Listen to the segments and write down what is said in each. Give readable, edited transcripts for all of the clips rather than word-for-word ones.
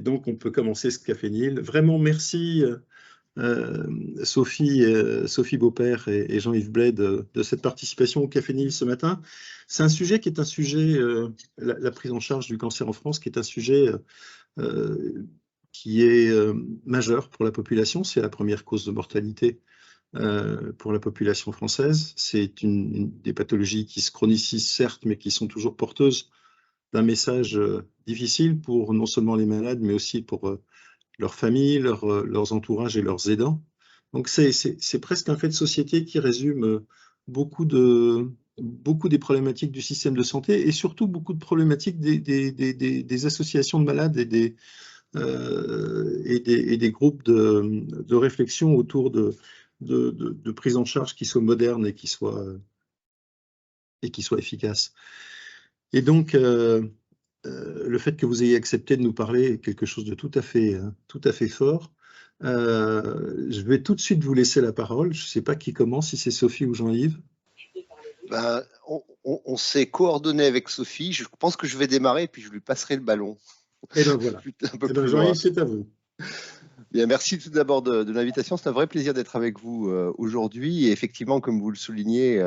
Donc, on peut commencer ce Café Nil. Vraiment, merci Sophie Beaupère et Jean-Yves Blais de cette participation au Café Nil ce matin. C'est un sujet qui est un sujet, la prise en charge du cancer en France, qui est un sujet qui est majeur pour la population. C'est la première cause de mortalité pour la population française. C'est une des pathologies qui se chronicisent, certes, mais qui sont toujours porteuses d'un message difficile pour non seulement les malades, mais aussi pour leurs familles, leurs entourages et leurs aidants. Donc c'est presque un fait de société qui résume beaucoup des problématiques du système de santé et surtout beaucoup de problématiques des associations de malades et des groupes de réflexion autour de prise en charge qui soient modernes et qui soient efficaces. Et donc, le fait que vous ayez accepté de nous parler est quelque chose de tout à fait fort. Je vais tout de suite vous laisser la parole. Je ne sais pas qui commence, si c'est Sophie ou Jean-Yves. Ben, on s'est coordonné avec Sophie. Je pense que je vais démarrer et puis je lui passerai le ballon. Et bien voilà. Jean-Yves, c'est à vous. Bien, merci tout d'abord de l'invitation. C'est un vrai plaisir d'être avec vous aujourd'hui. Et effectivement, comme vous le soulignez,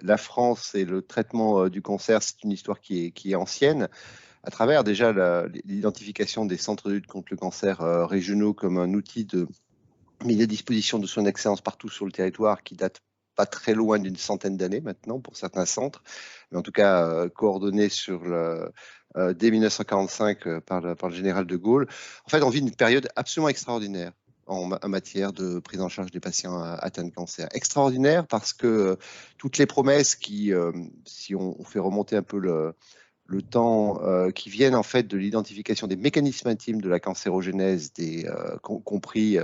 la France et le traitement du cancer, c'est une histoire qui est ancienne. À travers déjà l'identification des centres de lutte contre le cancer régionaux comme un outil de mise à disposition de soins d'excellence partout sur le territoire qui date pas très loin d'une centaine d'années maintenant pour certains centres, mais en tout cas coordonné dès 1945 par le général de Gaulle. En fait, on vit une période absolument extraordinaire en matière de prise en charge des patients atteints de cancer. Extraordinaire parce que toutes les promesses qui, si on fait remonter un peu le temps qui viennent en fait de l'identification des mécanismes intimes de la cancérogénèse, compris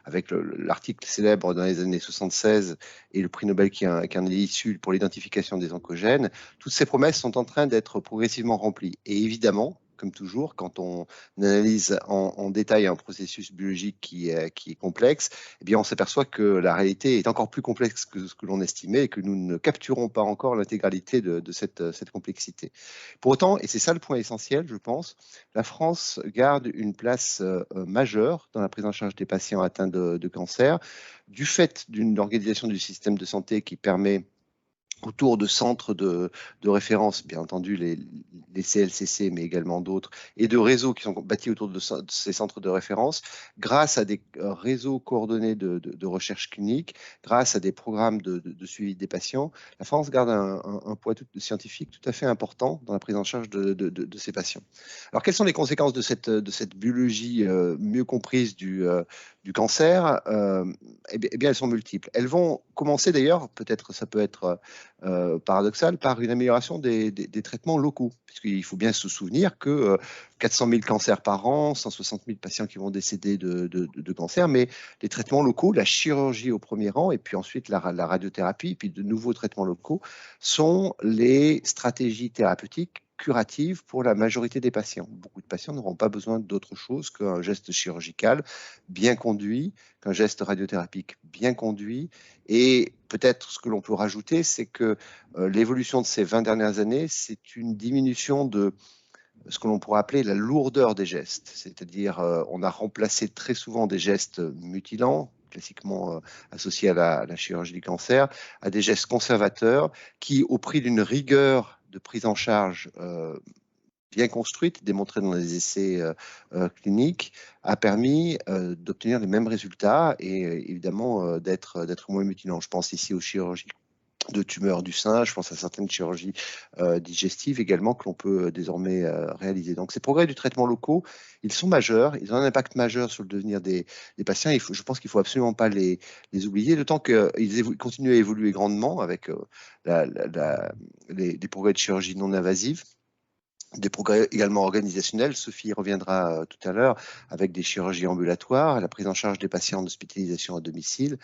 avec l'article célèbre dans les années 76 et le prix Nobel qui en est issu pour l'identification des oncogènes. Toutes ces promesses sont en train d'être progressivement remplies. Et évidemment, comme toujours, quand on analyse en détail un processus biologique qui est complexe, eh bien, on s'aperçoit que la réalité est encore plus complexe que ce que l'on estimait et que nous ne capturons pas encore l'intégralité de cette complexité. Pour autant, et c'est ça le point essentiel, je pense, la France garde une place majeure dans la prise en charge des patients atteints de cancer, du fait d'une organisation du système de santé qui permet autour de centres de référence, bien entendu les CLCC, mais également d'autres, et de réseaux qui sont bâtis autour de ces centres de référence, grâce à des réseaux coordonnés de recherche clinique, grâce à des programmes de suivi des patients, la France garde un poids scientifique tout à fait important dans la prise en charge de ces patients. Alors, quelles sont les conséquences de cette biologie mieux comprise du cancer? Eh bien, elles sont multiples. Elles vont commencer d'ailleurs, peut-être ça peut être paradoxal, par une amélioration des traitements locaux, puisqu'il faut bien se souvenir que 400 000 cancers par an, 160 000 patients qui vont décéder de cancer, mais les traitements locaux, la chirurgie au premier rang, et puis ensuite la radiothérapie, et puis de nouveaux traitements locaux, sont les stratégies thérapeutiques curatives pour la majorité des patients. Beaucoup de patients n'auront pas besoin d'autre chose qu'un geste chirurgical bien conduit, qu'un geste radiothérapique bien conduit. Et peut-être ce que l'on peut rajouter, c'est que l'évolution de ces 20 dernières années, c'est une diminution de ce que l'on pourrait appeler la lourdeur des gestes. C'est-à-dire, on a remplacé très souvent des gestes mutilants, classiquement associés à la chirurgie du cancer, à des gestes conservateurs qui, au prix d'une rigueur de prise en charge bien construite, démontrée dans les essais cliniques, a permis d'obtenir les mêmes résultats et évidemment d'être moins mutilant. Je pense ici aux chirurgies de tumeurs du sein, je pense à certaines chirurgies digestives également que l'on peut désormais réaliser. Donc ces progrès du traitement locaux, ils sont majeurs, ils ont un impact majeur sur le devenir des patients. Je pense qu'il ne faut absolument pas les oublier, d'autant qu'ils continuent à évoluer grandement avec les progrès de chirurgie non invasive. Des progrès également organisationnels, Sophie reviendra tout à l'heure, avec des chirurgies ambulatoires, la prise en charge des patients en hospitalisation à domicile,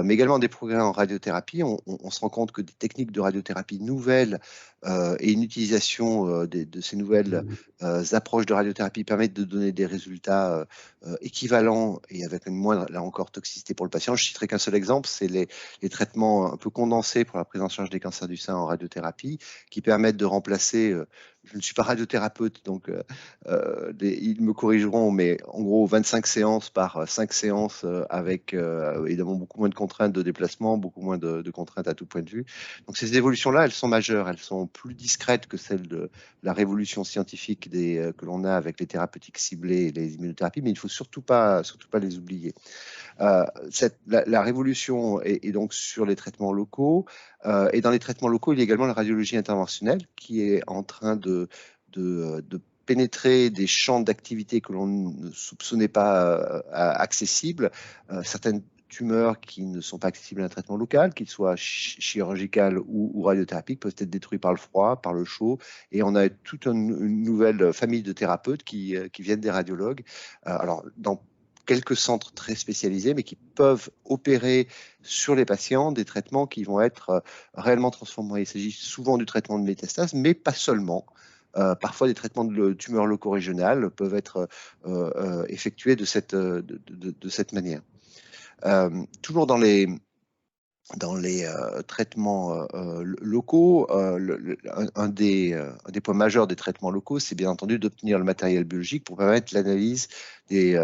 mais également des progrès en radiothérapie. On se rend compte que des techniques de radiothérapie nouvelles et une utilisation de ces nouvelles approches de radiothérapie permettent de donner des résultats équivalents et avec une moindre, là encore, toxicité pour le patient. Je citerai qu'un seul exemple, c'est les traitements un peu condensés pour la prise en charge des cancers du sein en radiothérapie, qui permettent de remplacer je ne suis pas radiothérapeute, donc ils me corrigeront, mais en gros 25 séances par 5 séances avec évidemment beaucoup moins de contraintes de déplacement, beaucoup moins de contraintes à tout point de vue. Donc ces évolutions-là, elles sont majeures, elles sont plus discrètes que celles de la révolution scientifique que l'on a avec les thérapeutiques ciblées et les immunothérapies, mais il ne faut surtout pas les oublier. La révolution est donc sur les traitements locaux, et dans les traitements locaux, il y a également la radiologie interventionnelle qui est en train de pénétrer des champs d'activité que l'on ne soupçonnait pas accessibles. Certaines tumeurs qui ne sont pas accessibles à un traitement local, qu'ils soient chirurgical ou radiothérapiques, peuvent être détruits par le froid, par le chaud, et on a toute une nouvelle famille de thérapeutes qui viennent des radiologues. Alors, dans quelques centres très spécialisés, mais qui peuvent opérer sur les patients des traitements qui vont être réellement transformés. Il s'agit souvent du traitement de métastase, mais pas seulement. Parfois, des traitements de tumeurs locaux-régionales peuvent être effectués de cette manière. Toujours dans les traitements locaux, un des points majeurs des traitements locaux, c'est bien entendu d'obtenir le matériel biologique pour permettre l'analyse du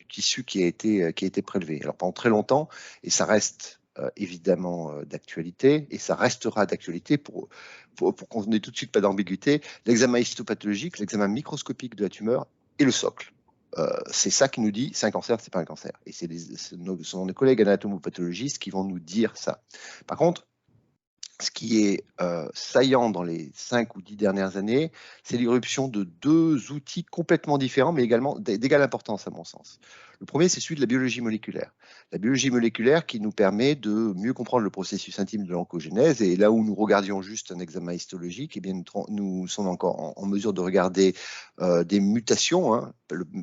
tissu qui a été prélevé. Alors pendant très longtemps, et ça reste évidemment d'actualité, et ça restera d'actualité pour qu'on n'ait tout de suite pas d'ambiguïté, l'examen histopathologique, l'examen microscopique de la tumeur est le socle. C'est ça qui nous dit c'est un cancer, c'est pas un cancer. Et ce sont nos collègues anatomopathologistes qui vont nous dire ça. Par contre, ce qui est saillant dans les 5 ou 10 dernières années, c'est l'irruption de 2 outils complètement différents, mais également d'égale importance à mon sens. Le premier, c'est celui de la biologie moléculaire. La biologie moléculaire qui nous permet de mieux comprendre le processus intime de l'oncogénèse. Et là où nous regardions juste un examen histologique, eh bien, nous sommes encore en mesure de regarder des mutations. Hein.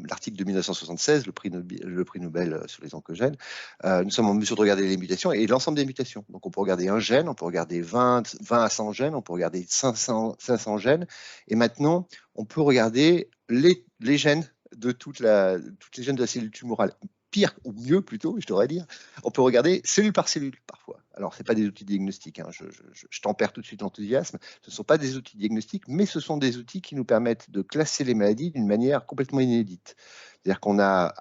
L'article de 1976, le prix Nobel sur les oncogènes, nous sommes en mesure de regarder les mutations et l'ensemble des mutations. Donc on peut regarder un gène, on peut regarder 20 à 100 gènes, on peut regarder 500 gènes. Et maintenant, on peut regarder les gènes de toutes les gènes de la cellule tumorale. Pire, ou mieux plutôt, je devrais dire, on peut regarder cellule par cellule parfois. Alors, ce n'est pas des outils diagnostiques, hein. Je tempère tout de suite l'enthousiasme. Ce ne sont pas des outils diagnostiques, mais ce sont des outils qui nous permettent de classer les maladies d'une manière complètement inédite. C'est-à-dire qu'on n'a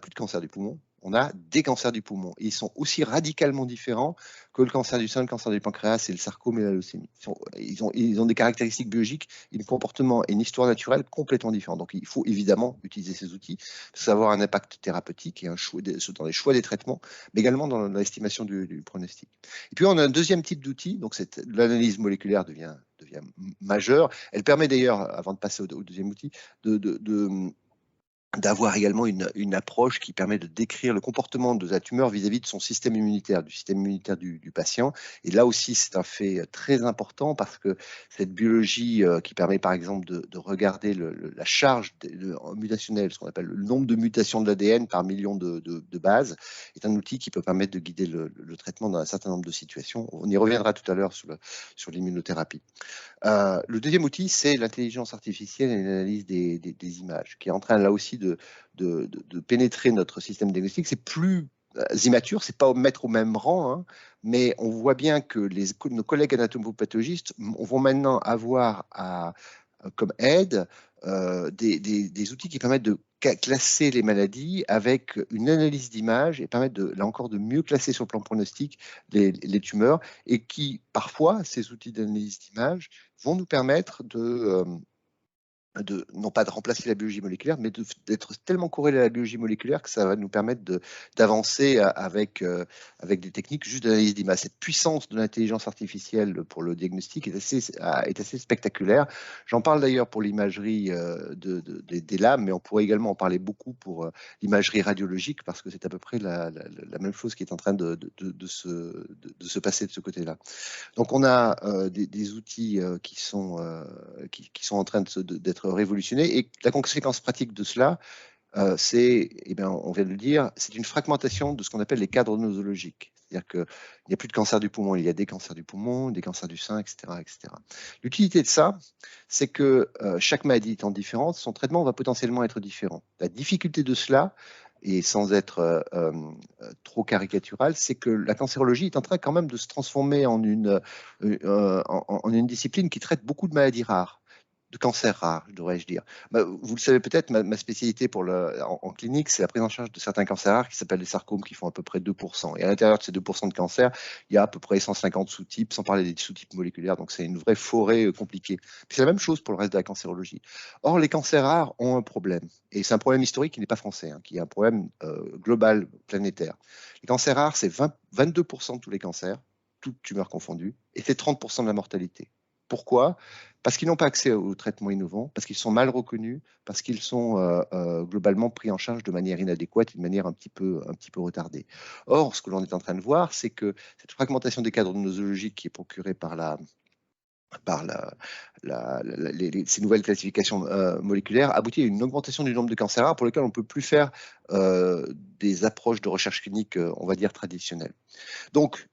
plus de cancer du poumon, on a des cancers du poumon. Et ils sont aussi radicalement différents que le cancer du sein, le cancer du pancréas et le sarcome et la leucémie. Ils ont des caractéristiques biologiques, un comportement et une histoire naturelle complètement différents. Donc il faut évidemment utiliser ces outils pour avoir un impact thérapeutique et dans les choix des traitements, mais également dans l'estimation du pronostic. Et puis on a un deuxième type d'outil, donc l'analyse moléculaire devient majeure. Elle permet d'ailleurs, avant de passer au deuxième outil, d'avoir également une approche qui permet de décrire le comportement de la tumeur vis-à-vis de son système immunitaire, du système immunitaire du patient. Et là aussi, c'est un fait très important parce que cette biologie qui permet par exemple de regarder la charge mutationnelle, ce qu'on appelle le nombre de mutations de l'ADN par million de bases, est un outil qui peut permettre de guider le traitement dans un certain nombre de situations. On y reviendra tout à l'heure sur l'immunothérapie. Le deuxième outil, c'est l'intelligence artificielle et l'analyse des images, qui est en train là aussi de pénétrer notre système diagnostique. C'est plus immature, c'est pas mettre au même rang, hein, mais on voit bien que nos collègues anatomopathologistes vont maintenant avoir comme aide des outils qui permettent de classer les maladies avec une analyse d'image et permettre là encore de mieux classer sur le plan pronostic les tumeurs, et qui parfois, ces outils d'analyse d'image vont nous permettre non pas de remplacer la biologie moléculaire, mais d'être tellement corrélé à la biologie moléculaire que ça va nous permettre d'avancer avec des techniques juste d'analyse d'image. Cette puissance de l'intelligence artificielle pour le diagnostic est assez spectaculaire. J'en parle d'ailleurs pour l'imagerie des lames, mais on pourrait également en parler beaucoup pour l'imagerie radiologique, parce que c'est à peu près la même chose qui est en train de se passer de ce côté-là. Donc on a des outils qui sont en train d'être révolutionnés, et la conséquence pratique de cela, c'est, on vient de le dire, c'est une fragmentation de ce qu'on appelle les cadres nosologiques. C'est-à-dire qu'il n'y a plus de cancer du poumon, il y a des cancers du poumon, des cancers du sein, etc. etc. L'utilité de ça, c'est que chaque maladie étant différente, son traitement va potentiellement être différent. La difficulté de cela, et sans être trop caricatural, c'est que la cancérologie est en train quand même de se transformer en une discipline qui traite beaucoup de maladies rares, de cancers rares, devrais-je dire. Vous le savez peut-être, ma spécialité en clinique, c'est la prise en charge de certains cancers rares qui s'appellent les sarcomes, qui font à peu près 2%. Et à l'intérieur de ces 2% de cancers, il y a à peu près 150 sous-types, sans parler des sous-types moléculaires. Donc c'est une vraie forêt compliquée. C'est la même chose pour le reste de la cancérologie. Or, les cancers rares ont un problème. Et c'est un problème historique qui n'est pas français, hein, qui est un problème global, planétaire. Les cancers rares, c'est 22% de tous les cancers, toutes tumeurs confondues, et c'est 30% de la mortalité. Pourquoi? Parce qu'ils n'ont pas accès aux traitements innovants, parce qu'ils sont mal reconnus, parce qu'ils sont globalement pris en charge de manière inadéquate et de manière un petit peu retardée. Or, ce que l'on est en train de voir, c'est que cette fragmentation des cadres nosologiques qui est procurée par ces nouvelles classifications moléculaires aboutit à une augmentation du nombre de cancers rares pour lesquels on ne peut plus faire des approches de recherche clinique, on va dire, traditionnelles. Donc,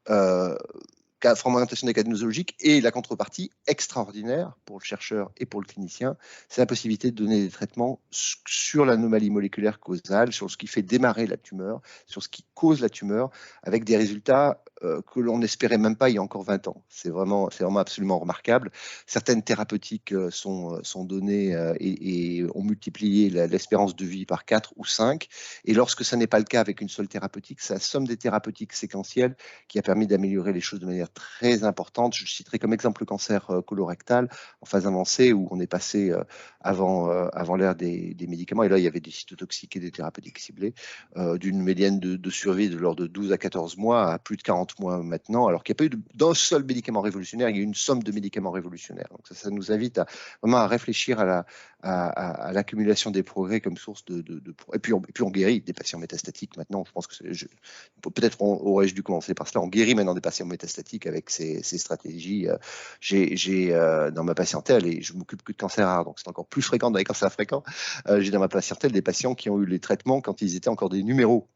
fragmentation des cadres nosologiques, et la contrepartie extraordinaire pour le chercheur et pour le clinicien, c'est la possibilité de donner des traitements sur l'anomalie moléculaire causale, sur ce qui fait démarrer la tumeur, sur ce qui cause la tumeur, avec des résultats que l'on n'espérait même pas il y a encore 20 ans. C'est vraiment absolument remarquable. Certaines thérapeutiques sont données et ont multiplié l'espérance de vie par 4 ou 5. Et lorsque ce n'est pas le cas avec une seule thérapeutique, c'est la somme des thérapeutiques séquentielles qui a permis d'améliorer les choses de manière très importante. Je citerai comme exemple le cancer colorectal en phase avancée, où on est passé avant l'ère des médicaments, et là il y avait des cytotoxiques et des thérapeutiques ciblées, d'une médiane de survie de l'ordre de 12 à 14 mois à plus de 40 mois maintenant, alors qu'il n'y a pas eu d'un seul médicament révolutionnaire, il y a eu une somme de médicaments révolutionnaires. Donc ça nous invite vraiment à réfléchir à l'accumulation des progrès comme source et puis on guérit des patients métastatiques maintenant. Je pense que peut-être aurais-je dû commencer par cela. On guérit maintenant des patients métastatiques avec ces stratégies. J'ai dans ma patientèle, et je m'occupe que de cancers rares, donc c'est encore plus fréquent dans les cancers fréquents, j'ai dans ma patientèle des patients qui ont eu les traitements quand ils étaient encore des numéros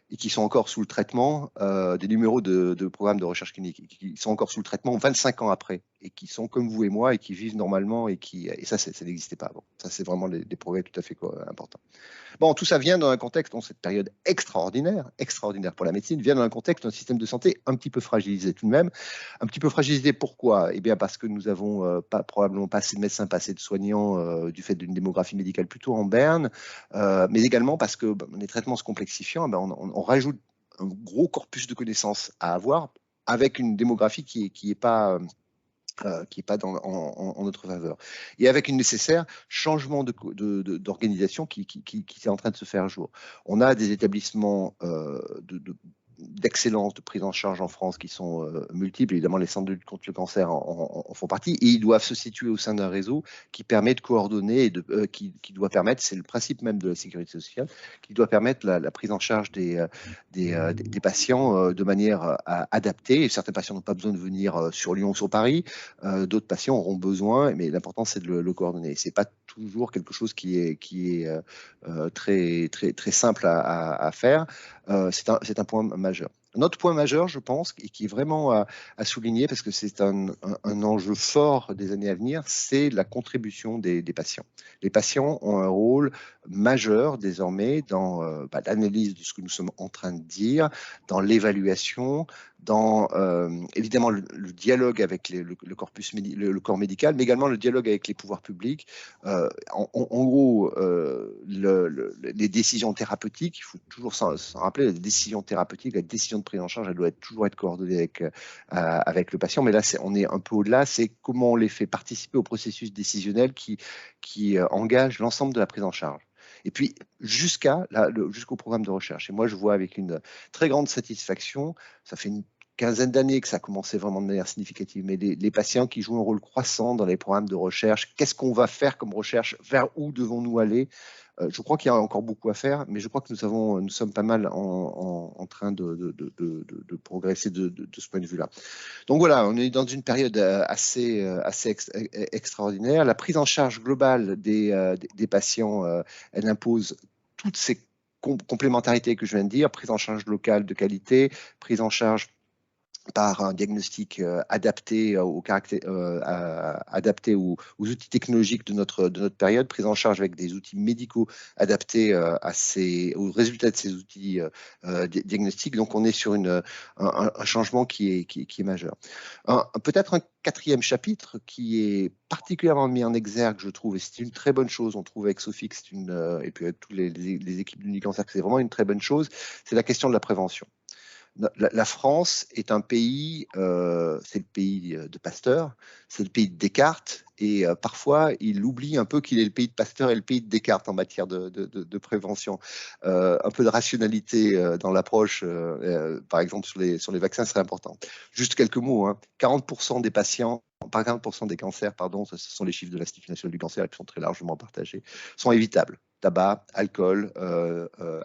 et qui sont encore sous le traitement, des numéros de programmes de recherche clinique, et qui sont encore sous le traitement 25 ans après, et qui sont comme vous et moi, et qui vivent normalement, et ça n'existait pas avant. Ça, c'est vraiment des progrès tout à fait importants. Bon, tout ça vient dans un contexte, dans cette période extraordinaire pour la médecine, vient dans un contexte d'un système de santé un petit peu fragilisé tout de même. Un petit peu fragilisé, pourquoi? Eh bien parce que nous avons probablement pas assez de médecins, pas assez de soignants du fait d'une démographie médicale plutôt en berne, mais également parce que les traitements se complexifiant, on rajoute un gros corpus de connaissances à avoir avec une démographie qui est pas en notre faveur. Et avec une nécessaire changement d'organisation qui est en train de se faire jour. On a des établissements d'excellence de prise en charge en France qui sont multiples. Évidemment, les centres de lutte contre le cancer en font partie, et ils doivent se situer au sein d'un réseau qui permet de coordonner et qui doit permettre, c'est le principe même de la sécurité sociale, qui doit permettre la prise en charge des patients de manière adaptée. Et certains patients n'ont pas besoin de venir sur Lyon ou sur Paris, d'autres patients auront besoin, mais l'important c'est de le coordonner. C'est pas toujours quelque chose qui est très simple à faire. C'est un point majeur. Un autre point majeur, je pense, et qui est vraiment à souligner, parce que c'est un enjeu fort des années à venir, c'est la contribution des patients. Les patients ont un rôle majeur désormais dans l'analyse de ce que nous sommes en train de dire, dans l'évaluation, dans évidemment le dialogue avec le corps médical, mais également le dialogue avec les pouvoirs publics. En gros, les décisions thérapeutiques, il faut toujours s'en rappeler, la décision thérapeutique, la décision de prise en charge, elle doit toujours être coordonnée avec le patient. Mais là, on est un peu au-delà, c'est comment on les fait participer au processus décisionnel qui engage l'ensemble de la prise en charge. Et puis jusqu'au programme de recherche. Et moi, je vois avec une très grande satisfaction, ça fait une quinzaine d'années que ça a commencé vraiment de manière significative, mais les patients qui jouent un rôle croissant dans les programmes de recherche, qu'est-ce qu'on va faire comme recherche, vers où devons-nous aller? Je crois qu'il y a encore beaucoup à faire, mais je crois que nous sommes pas mal en train de progresser de ce point de vue-là. Donc voilà, on est dans une période assez extraordinaire. La prise en charge globale des patients, elle impose toutes ces complémentarités que je viens de dire, prise en charge locale de qualité, prise en charge par un diagnostic adapté adapté aux outils technologiques de notre période, prise en charge avec des outils médicaux adaptés aux résultats de ces outils diagnostiques. Donc, on est sur un changement qui est majeur. Peut-être un quatrième chapitre qui est particulièrement mis en exergue, je trouve, et c'est une très bonne chose, on trouve avec Sophie, et puis avec toutes les équipes d'Unicancer, que c'est vraiment une très bonne chose, c'est la question de la prévention. La France est un pays, c'est le pays de Pasteur, c'est le pays de Descartes, et parfois il oublie un peu qu'il est le pays de Pasteur et le pays de Descartes en matière de prévention. Un peu de rationalité dans l'approche, par exemple sur les vaccins, serait important. Juste quelques mots, hein. 40% des patients, pas 40% des cancers, pardon, ce sont les chiffres de l'Institut national du cancer, et qui sont très largement partagés, sont évitables. Tabac, alcool,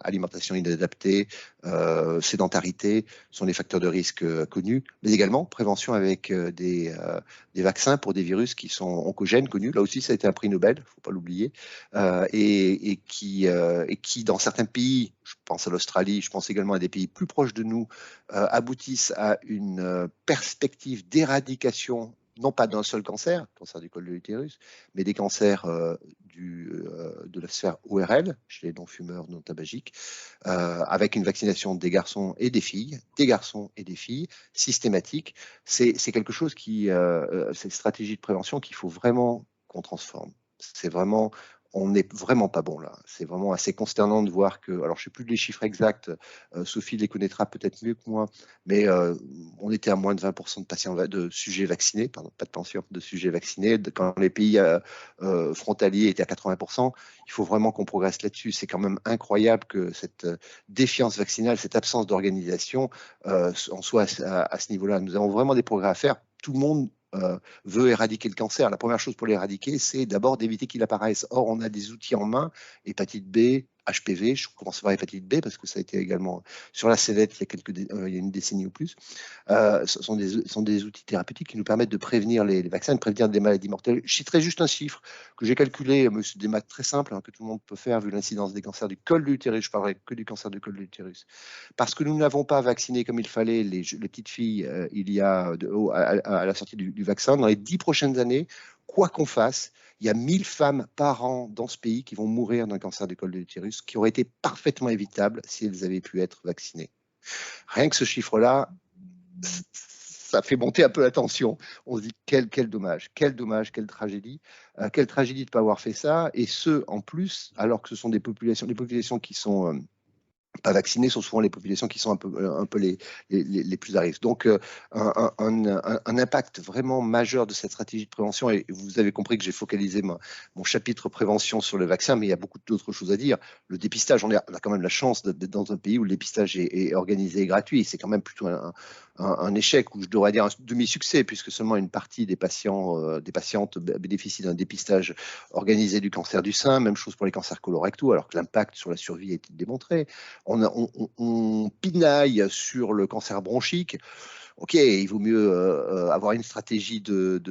alimentation inadaptée, sédentarité sont les facteurs de risque connus, mais également prévention avec des vaccins pour des virus qui sont oncogènes connus. Là aussi, ça a été un prix Nobel, il ne faut pas l'oublier, et qui, dans certains pays, je pense à l'Australie, je pense également à des pays plus proches de nous, aboutissent à une perspective d'éradication non pas d'un seul cancer, cancer du col de l'utérus, mais des cancers de la sphère ORL, chez les non-fumeurs, non-tabagiques, avec une vaccination des garçons et des filles, systématique. C'est quelque chose c'est une stratégie de prévention qu'il faut vraiment qu'on transforme. C'est vraiment, on n'est vraiment pas bon là. C'est vraiment assez consternant de voir que, alors je ne sais plus les chiffres exacts, Sophie les connaîtra peut-être mieux que moi, mais on était à moins de 20% de sujets vaccinés, pardon, pas de patients, de sujets vaccinés. Quand les pays frontaliers étaient à 80%, il faut vraiment qu'on progresse là-dessus. C'est quand même incroyable que cette défiance vaccinale, cette absence d'organisation en soit à ce niveau-là. Nous avons vraiment des progrès à faire. Tout le monde veut éradiquer le cancer. La première chose pour l'éradiquer, c'est d'abord d'éviter qu'il apparaisse. Or, on a des outils en main, hépatite B, HPV, je commence par hépatite B parce que ça a été également sur la sellette il y a une décennie ou plus, sont des outils thérapeutiques qui nous permettent de prévenir les vaccins, de prévenir des maladies mortelles. Je citerai juste un chiffre que j'ai calculé, c'est des maths très simples, hein, que tout le monde peut faire vu l'incidence des cancers du col de l'utérus. Je parlerai que du cancer du col de l'utérus. Parce que nous n'avons pas vacciné comme il fallait les petites filles à la sortie du vaccin. Dans les 10 prochaines années, quoi qu'on fasse, il y a 1000 femmes par an dans ce pays qui vont mourir d'un cancer du col de l'utérus qui aurait été parfaitement évitable si elles avaient pu être vaccinées. Rien que ce chiffre-là, ça fait monter un peu la tension. On se dit quel dommage, quelle tragédie de ne pas avoir fait ça, et ce, en plus, alors que ce sont des populations qui sont pas vaccinées sont souvent les populations qui sont un peu les plus à risque. Donc, un impact vraiment majeur de cette stratégie de prévention, et vous avez compris que j'ai focalisé mon chapitre prévention sur le vaccin, mais il y a beaucoup d'autres choses à dire. Le dépistage, on a quand même la chance d'être dans un pays où le dépistage est organisé et gratuit. C'est quand même plutôt un échec, ou je devrais dire un demi-succès, puisque seulement une partie des patientes bénéficient d'un dépistage organisé du cancer du sein. Même chose pour les cancers colorectaux, alors que l'impact sur la survie est démontré. On pinaille sur le cancer bronchique. Ok, il vaut mieux avoir une stratégie de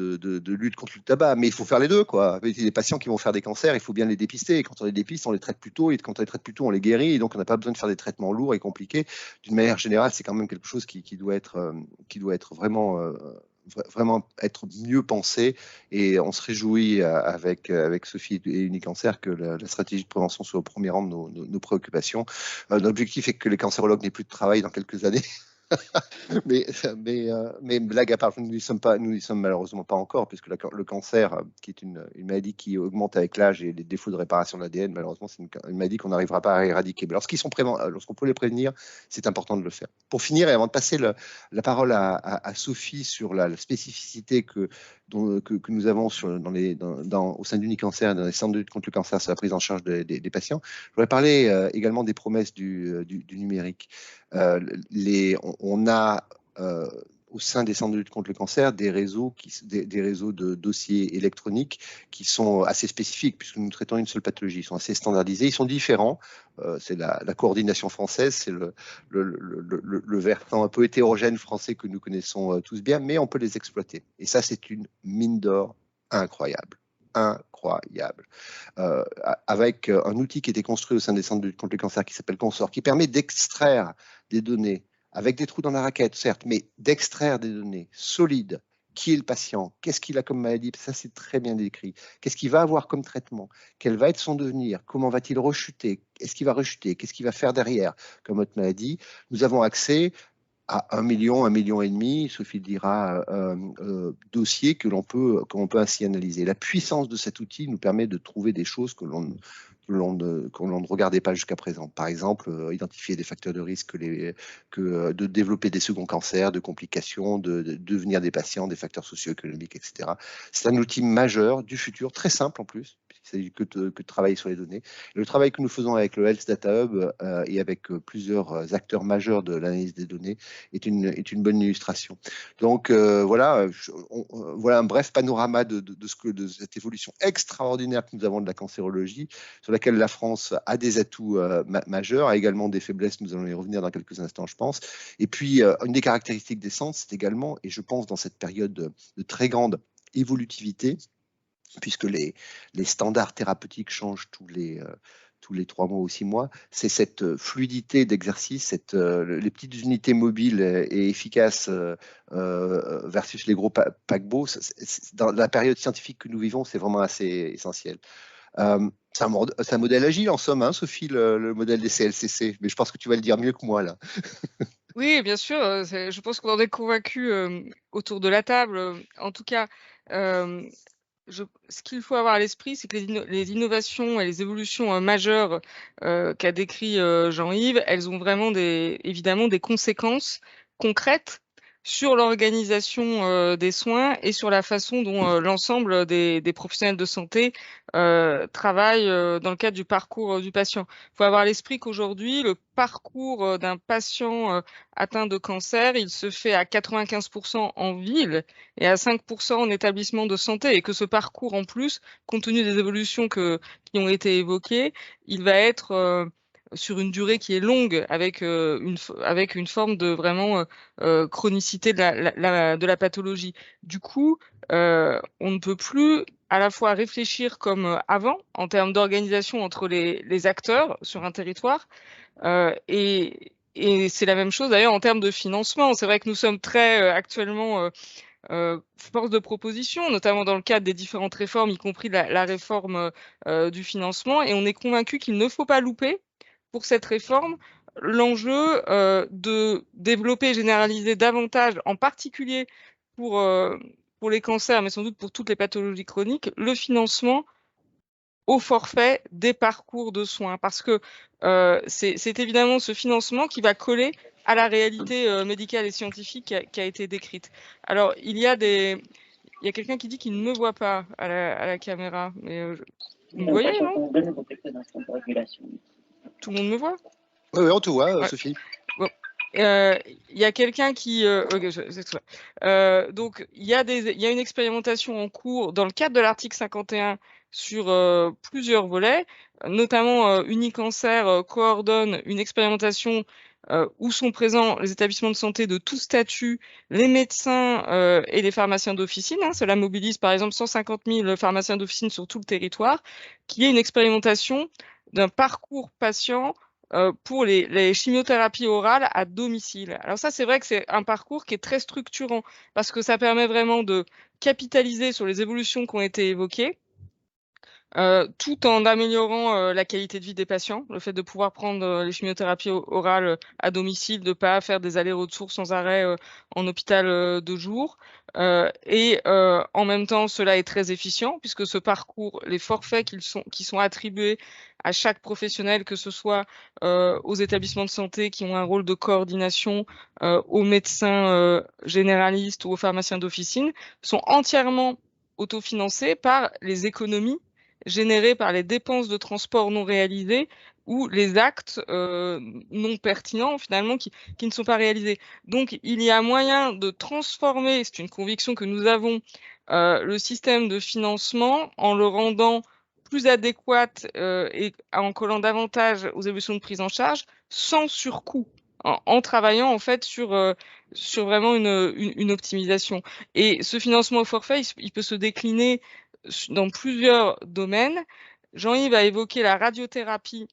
lutte contre le tabac, mais il faut faire les deux, quoi. Il y a des patients qui vont faire des cancers, il faut bien les dépister. Et quand on les dépiste, on les traite plus tôt, et quand on les traite plus tôt, on les guérit. Et donc, on n'a pas besoin de faire des traitements lourds et compliqués. D'une manière générale, c'est quand même quelque chose qui doit être vraiment être mieux pensé, et on se réjouit avec Sophie et Unicancer que la stratégie de prévention soit au premier rang de nos préoccupations. L'objectif est que les cancérologues n'aient plus de travail dans quelques années. mais blague à part, nous n'y sommes malheureusement pas encore, puisque le cancer, qui est une maladie qui augmente avec l'âge et les défauts de réparation de l'ADN, malheureusement, c'est une maladie qu'on n'arrivera pas à éradiquer. Mais lorsqu'on peut les prévenir, c'est important de le faire. Pour finir, et avant de passer la parole à Sophie sur la spécificité que nous avons au sein d'Unicancer, dans les centres de lutte contre le cancer, sur la prise en charge des patients, je voudrais parler également des promesses du numérique. On a au sein des centres de lutte contre le cancer des réseaux de dossiers électroniques qui sont assez spécifiques, puisque nous traitons une seule pathologie. Ils sont assez standardisés, ils sont différents. C'est la coordination française, c'est le versant un peu hétérogène français que nous connaissons tous bien, mais on peut les exploiter. Et ça, c'est une mine d'or incroyable. Avec un outil qui a été construit au sein des centres de lutte contre le cancer qui s'appelle Consort, qui permet d'extraire des données avec des trous dans la raquette, certes, mais d'extraire des données solides. Qui est le patient? Qu'est-ce qu'il a comme maladie? Ça, c'est très bien décrit. Qu'est-ce qu'il va avoir comme traitement? Quel va être son devenir? Comment va-t-il rechuter? Est-ce qu'il va rechuter? Qu'est-ce qu'il va faire derrière comme autre maladie? Nous avons accès à 1 million, 1,5 million, Sophie le dira, dossiers que l'on peut ainsi analyser. La puissance de cet outil nous permet de trouver des choses que l'on ne regardait pas jusqu'à présent. Par exemple, identifier des facteurs de risque, de développer des seconds cancers, de complications, de devenir des patients, des facteurs socio-économiques, etc. C'est un outil majeur du futur, très simple en plus, puisqu'il s'agit que de travailler sur les données. Et le travail que nous faisons avec le Health Data Hub et avec plusieurs acteurs majeurs de l'analyse des données est une bonne illustration. Donc voilà un bref panorama de cette évolution extraordinaire que nous avons de la cancérologie, sur laquelle la France a des atouts majeurs, a également des faiblesses, nous allons y revenir dans quelques instants, je pense. Et puis, une des caractéristiques des centres, c'est également, et je pense dans cette période de très grande évolutivité, puisque les standards thérapeutiques changent tous les 3 mois ou 6 mois, c'est cette fluidité d'exercice, les petites unités mobiles et efficaces versus les gros paquebots. Dans la période scientifique que nous vivons, c'est vraiment assez essentiel. C'est un modèle agile en somme, hein, Sophie, le modèle des CLCC, mais je pense que tu vas le dire mieux que moi là. Oui, bien sûr, je pense qu'on en est convaincus autour de la table. En tout cas, ce qu'il faut avoir à l'esprit, c'est que les innovations et les évolutions majeures qu'a décrit Jean-Yves, elles ont vraiment évidemment des conséquences concrètes sur l'organisation des soins et sur la façon dont l'ensemble des professionnels de santé travaillent dans le cadre du parcours du patient. Il faut avoir à l'esprit qu'aujourd'hui, le parcours d'un patient atteint de cancer, il se fait à 95% en ville et à 5% en établissement de santé, et que ce parcours, en plus, compte tenu des évolutions qui ont été évoquées, il va être sur une durée qui est longue, avec une forme de vraiment chronicité de la pathologie. Du coup, on ne peut plus à la fois réfléchir comme avant, en termes d'organisation entre les acteurs sur un territoire, et c'est la même chose d'ailleurs en termes de financement. C'est vrai que nous sommes très actuellement force de proposition, notamment dans le cadre des différentes réformes, y compris la réforme du financement, et on est convaincu qu'il ne faut pas louper pour cette réforme l'enjeu de développer et généraliser davantage, en particulier pour les cancers, mais sans doute pour toutes les pathologies chroniques, le financement au forfait des parcours de soins, parce que c'est évidemment ce financement qui va coller à la réalité médicale et scientifique qui a été décrite. Alors, il y a quelqu'un qui dit qu'il ne me voit pas à la caméra, mais vous me voyez, non? Tout le monde me voit? Oui, on te voit, ouais. Sophie. Bon. Il y a quelqu'un qui... donc, il y a une expérimentation en cours dans le cadre de l'article 51 sur plusieurs volets, notamment Unicancer coordonne une expérimentation où sont présents les établissements de santé de tout statut, les médecins et les pharmaciens d'officine. Hein. Cela mobilise par exemple 150 000 pharmaciens d'officine sur tout le territoire, qui est une expérimentation d'un parcours patient pour les chimiothérapies orales à domicile. Alors ça, c'est vrai que c'est un parcours qui est très structurant, parce que ça permet vraiment de capitaliser sur les évolutions qui ont été évoquées, tout en améliorant la qualité de vie des patients. Le fait de pouvoir prendre les chimiothérapies orales à domicile, de ne pas faire des allers-retours sans arrêt en hôpital de jour. Et en même temps, cela est très efficient, puisque ce parcours, les forfaits qui sont attribués à chaque professionnel, que ce soit aux établissements de santé qui ont un rôle de coordination, aux médecins généralistes ou aux pharmaciens d'officine, sont entièrement autofinancés par les économies générées par les dépenses de transport non réalisées ou les actes non pertinents, finalement, qui ne sont pas réalisés. Donc, il y a moyen de transformer, c'est une conviction que nous avons, le système de financement en le rendant plus adéquat et en collant davantage aux évolutions de prise en charge, sans surcoût, en travaillant en fait sur vraiment une optimisation. Et ce financement au forfait, il peut se décliner dans plusieurs domaines. Jean-Yves a évoqué la radiothérapie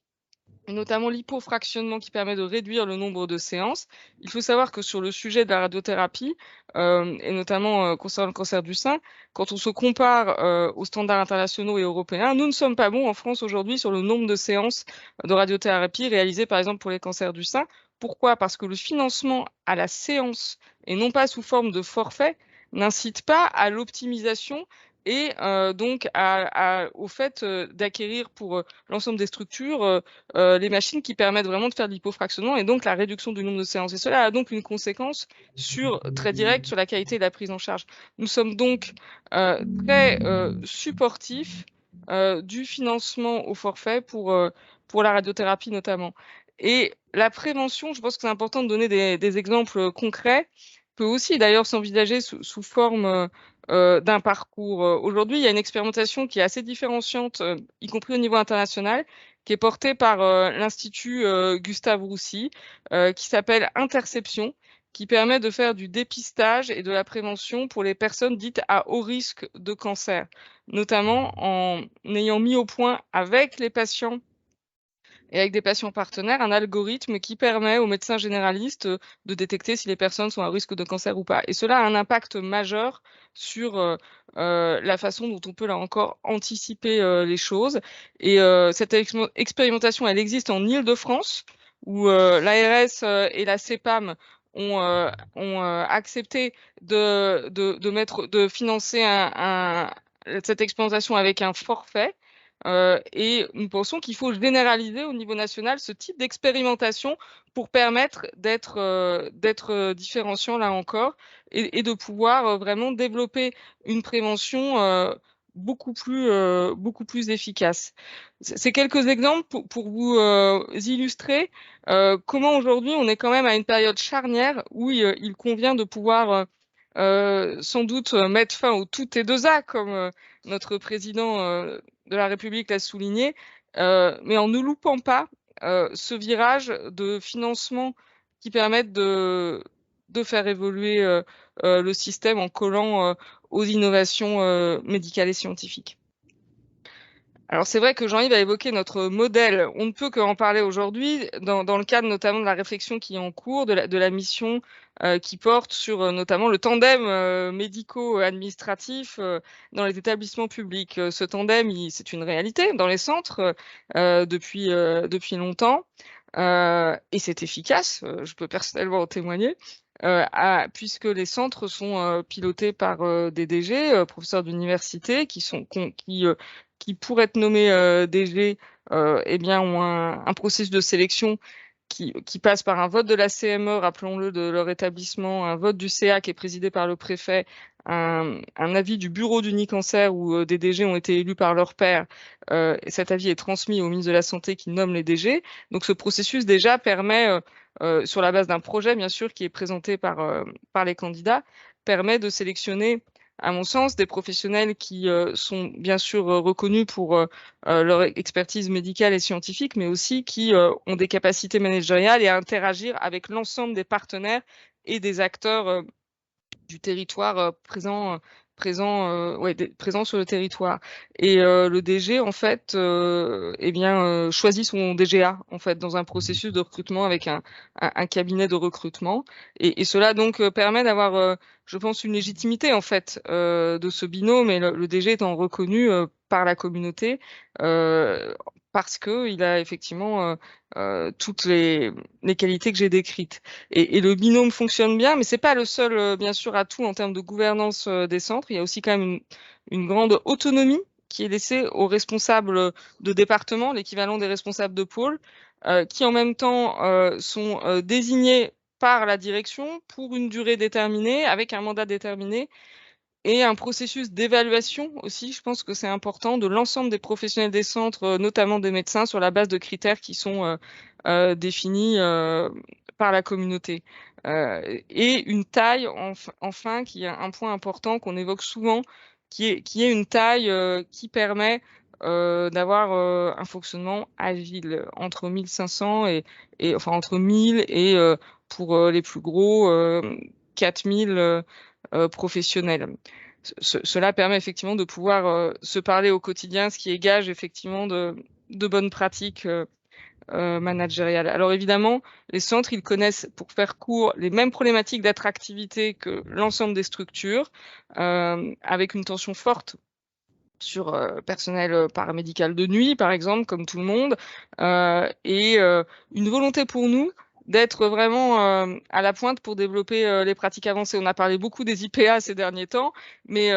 et notamment l'hypofractionnement qui permet de réduire le nombre de séances. Il faut savoir que sur le sujet de la radiothérapie, et notamment, concernant le cancer du sein, quand on se compare, aux standards internationaux et européens, nous ne sommes pas bons en France aujourd'hui sur le nombre de séances de radiothérapie réalisées, par exemple, pour les cancers du sein. Pourquoi? Parce que le financement à la séance et non pas sous forme de forfait, n'incite pas à l'optimisation et donc au fait, d'acquérir pour, l'ensemble des structures, les machines qui permettent vraiment de faire de l'hypofractionnement et donc la réduction du nombre de séances. Et cela a donc une conséquence très directe sur la qualité de la prise en charge. Nous sommes donc très supportifs du financement au forfait pour la radiothérapie notamment. Et la prévention, je pense que c'est important de donner des exemples concrets, peut aussi d'ailleurs s'envisager sous forme d'un parcours. Aujourd'hui, il y a une expérimentation qui est assez différenciante, y compris au niveau international, qui est portée par l'Institut Gustave Roussy, qui s'appelle Interception, qui permet de faire du dépistage et de la prévention pour les personnes dites à haut risque de cancer, notamment en ayant mis au point avec les patients et avec des patients partenaires, un algorithme qui permet aux médecins généralistes de détecter si les personnes sont à risque de cancer ou pas. Et cela a un impact majeur sur la façon dont on peut, là encore, anticiper les choses. Et cette expérimentation, elle existe en Île-de-France, où l'ARS et la CEPAM ont accepté de financer cette expérimentation avec un forfait. Et nous pensons qu'il faut généraliser au niveau national ce type d'expérimentation pour permettre d'être différenciant là encore et de pouvoir vraiment développer une prévention beaucoup plus efficace. C'est quelques exemples pour vous illustrer comment aujourd'hui on est quand même à une période charnière où il convient de pouvoir sans doute mettre fin au tout et deux A, comme notre président de la République l'a souligné, mais en ne loupant pas ce virage de financement qui permette de faire évoluer le système en collant aux innovations médicales et scientifiques. Alors c'est vrai que Jean-Yves a évoqué notre modèle. On ne peut qu'en parler aujourd'hui dans le cadre notamment de la réflexion qui est en cours, de la mission qui porte sur notamment le tandem médico-administratif dans les établissements publics. Ce tandem, c'est une réalité dans les centres depuis longtemps et c'est efficace. Je peux personnellement en témoigner. Puisque les centres sont pilotés par des DG, professeurs d'université, qui pour être nommés DG, eh bien, ont un processus de sélection qui passe par un vote de la CME, rappelons-le, de leur établissement, un vote du CA qui est présidé par le préfet, un avis du bureau d'Unicancer où des DG ont été élus par leur pairs. Et cet avis est transmis au ministre de la Santé qui nomme les DG. Donc ce processus déjà permet, sur la base d'un projet bien sûr qui est présenté par les candidats, permet de sélectionner, à mon sens, des professionnels qui sont bien sûr reconnus pour leur expertise médicale et scientifique, mais aussi qui ont des capacités managériales et à interagir avec l'ensemble des partenaires et des acteurs du territoire présents sur le territoire. Et le DG, en fait, choisit son DGA, en fait, dans un processus de recrutement avec un cabinet de recrutement. Et cela, donc, permet d'avoir, je pense, une légitimité, en fait, de ce binôme, et le DG étant reconnu par la communauté, parce qu'il a effectivement toutes les qualités que j'ai décrites. Et le binôme fonctionne bien, mais c'est pas le seul, bien sûr, atout en termes de gouvernance des centres. Il y a aussi quand même une grande autonomie qui est laissée aux responsables de département, l'équivalent des responsables de pôle, qui en même temps sont désignés par la direction pour une durée déterminée, avec un mandat déterminé, et un processus d'évaluation aussi, je pense que c'est important, de l'ensemble des professionnels des centres, notamment des médecins, sur la base de critères qui sont définis par la communauté. Et une taille, enfin, qui est un point important qu'on évoque souvent, qui est une taille qui permet d'avoir un fonctionnement agile, entre 1500 enfin entre 1000 et pour les plus gros 4000 professionnels. Cela permet effectivement de pouvoir se parler au quotidien, ce qui est gage effectivement de bonnes pratiques managériale. Alors évidemment, les centres, ils connaissent, pour faire court, les mêmes problématiques d'attractivité que l'ensemble des structures, avec une tension forte sur personnel paramédical de nuit, par exemple, comme tout le monde, et une volonté pour nous d'être vraiment à la pointe pour développer les pratiques avancées. On a parlé beaucoup des IPA ces derniers temps, mais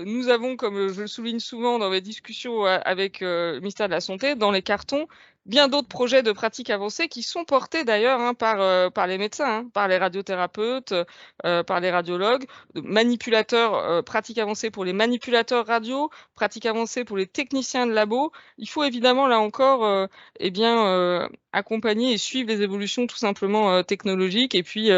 nous avons, comme je le souligne souvent dans mes discussions avec le ministère de la Santé, dans les cartons, bien d'autres projets de pratiques avancées qui sont portés d'ailleurs par les médecins, par les radiothérapeutes, par les radiologues, manipulateurs, pratiques avancées pour les manipulateurs radio, pratiques avancées pour les techniciens de labo. Il faut évidemment, là encore, accompagner et suivre les évolutions tout simplement technologiques. Et puis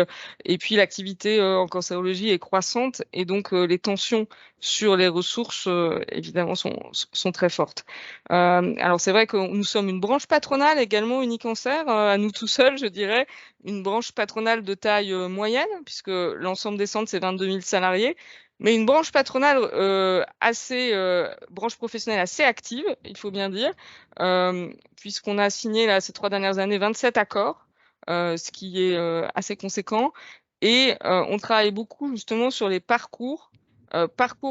l'activité en cancérologie est croissante et donc les tensions sur les ressources, évidemment, sont très fortes. Alors c'est vrai que nous sommes une branche patronale également, Unicancer, à nous tout seuls, je dirais, une branche patronale de taille moyenne, puisque l'ensemble des centres, c'est 22 000 salariés, mais une branche patronale branche professionnelle assez active, il faut bien dire, puisqu'on a signé là, ces 3 dernières années 27 accords, ce qui est assez conséquent, et on travaille beaucoup justement sur les parcours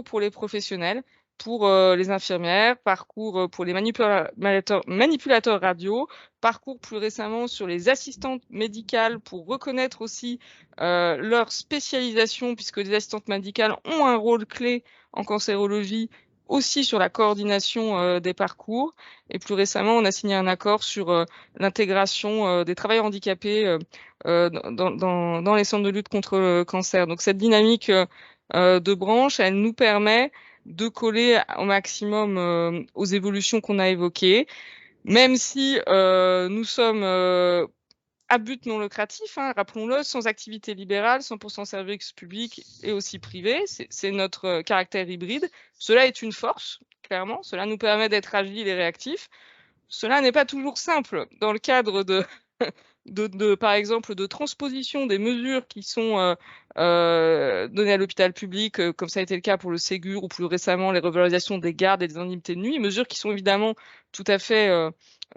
pour les professionnels, pour les infirmières, parcours pour les manipulateurs radio, parcours plus récemment sur les assistantes médicales pour reconnaître aussi leur spécialisation, puisque les assistantes médicales ont un rôle clé en cancérologie, aussi sur la coordination des parcours. Et plus récemment, on a signé un accord sur l'intégration des travailleurs handicapés dans les centres de lutte contre le cancer. Donc cette dynamique de branche, elle nous permet de coller au maximum aux évolutions qu'on a évoquées, même si nous sommes à but non lucratif, rappelons-le, sans activité libérale, 100% service public et aussi privé. C'est notre caractère hybride. Cela est une force, clairement. Cela nous permet d'être agiles et réactifs. Cela n'est pas toujours simple dans le cadre par exemple, de transposition des mesures qui sont données à l'hôpital public, comme ça a été le cas pour le Ségur ou plus récemment les revalorisations des gardes et des indemnités de nuit, mesures qui sont évidemment tout à fait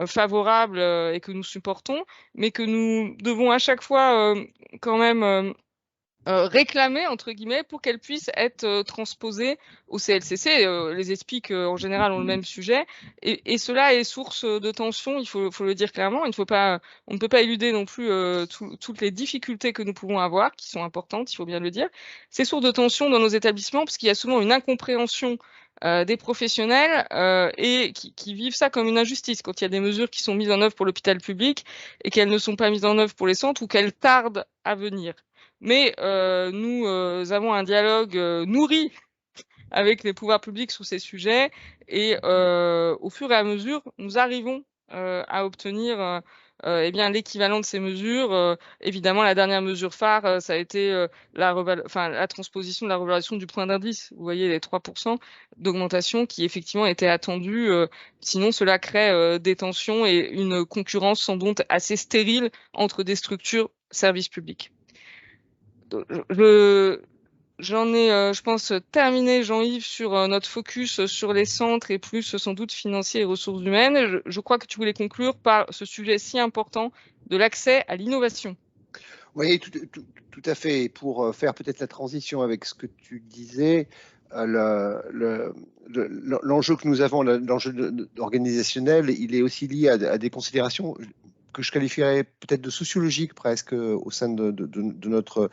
favorables et que nous supportons, mais que nous devons à chaque fois quand même réclamer, entre guillemets, pour qu'elles puissent être transposées au CLCC. Les ESPIC, en général, ont le même sujet. Et cela est source de tension, il faut le dire clairement. On ne peut pas éluder non plus toutes les difficultés que nous pouvons avoir, qui sont importantes, il faut bien le dire. C'est source de tension dans nos établissements, parce qu'il y a souvent une incompréhension des professionnels et qui vivent ça comme une injustice quand il y a des mesures qui sont mises en œuvre pour l'hôpital public et qu'elles ne sont pas mises en œuvre pour les centres ou qu'elles tardent à venir. Mais nous avons un dialogue nourri avec les pouvoirs publics sur ces sujets et au fur et à mesure, nous arrivons à obtenir l'équivalent de ces mesures. Évidemment, la dernière mesure phare, ça a été la transposition de la revalorisation du point d'indice. Vous voyez, les 3% d'augmentation qui effectivement étaient attendus. Sinon, cela crée des tensions et une concurrence sans doute assez stérile entre des structures services publics. J'en ai, je pense, terminé, Jean-Yves, sur notre focus sur les centres et plus sans doute financiers et ressources humaines. Je crois que tu voulais conclure par ce sujet si important de l'accès à l'innovation. Oui, tout à fait. Et pour faire peut-être la transition avec ce que tu disais, l'enjeu que nous avons, l'enjeu organisationnel, il est aussi lié à des considérations que je qualifierais peut-être de sociologique presque au sein de notre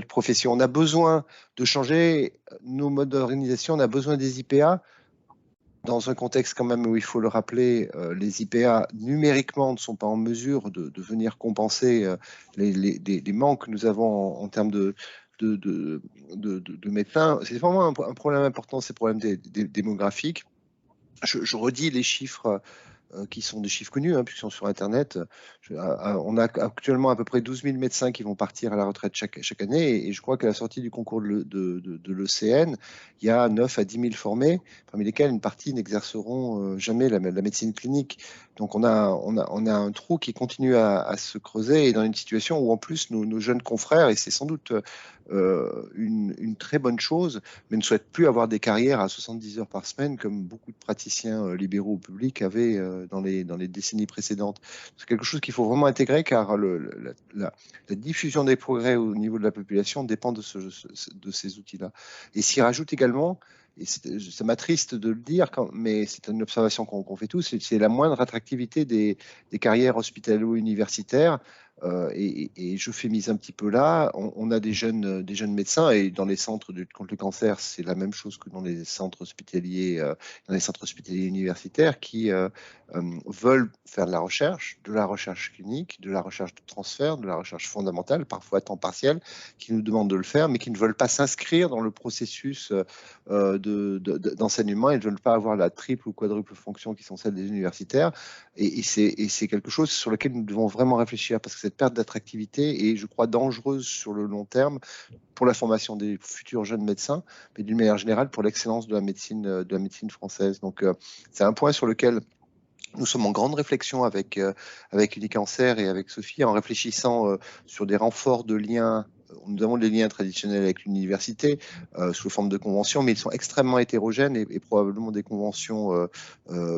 profession. On a besoin de changer nos modes d'organisation, on a besoin des IPA dans un contexte quand même où il faut le rappeler, les IPA numériquement ne sont pas en mesure de venir compenser les manques que nous avons en termes de médecins. C'est vraiment un problème important, ces problèmes démographiques. Je redis les chiffres qui sont des chiffres connus, puisqu'ils sont sur Internet. On a actuellement à peu près 12 000 médecins qui vont partir à la retraite chaque année, et je crois qu'à la sortie du concours de l'ECN, il y a 9 à 10 000 formés, parmi lesquels une partie n'exerceront jamais la médecine clinique. Donc on a un trou qui continue à se creuser, et dans une situation où en plus nos jeunes confrères, et c'est sans doute une très bonne chose, mais ne souhaitent plus avoir des carrières à 70 heures par semaine comme beaucoup de praticiens libéraux ou publics avaient dans les décennies précédentes. C'est quelque chose qu'il faut vraiment intégrer, car la diffusion des progrès au niveau de la population dépend de ces outils-là. Et s'y rajoute également, et ça m'attriste de le dire, mais c'est une observation qu'on fait tous, c'est la moindre attractivité des carrières hospitalo-universitaires. Et j'euphémise un petit peu là, on a des jeunes médecins, et dans les centres de lutte contre le cancer, c'est la même chose que dans les centres hospitaliers universitaires, qui veulent faire de la recherche clinique, de la recherche de transfert, de la recherche fondamentale, parfois à temps partiel, qui nous demandent de le faire, mais qui ne veulent pas s'inscrire dans le processus d'enseignement. Ils ne veulent pas avoir la triple ou quadruple fonction qui sont celles des universitaires. Et c'est quelque chose sur lequel nous devons vraiment réfléchir, parce que cette perte d'attractivité est, je crois, dangereuse sur le long terme pour la formation des futurs jeunes médecins, mais d'une manière générale pour l'excellence de la médecine française. Donc, c'est un point sur lequel nous sommes en grande réflexion avec Unicancer et avec Sophie, en réfléchissant sur des renforts de liens. Nous avons des liens traditionnels avec l'université sous forme de conventions, mais ils sont extrêmement hétérogènes, et probablement des conventions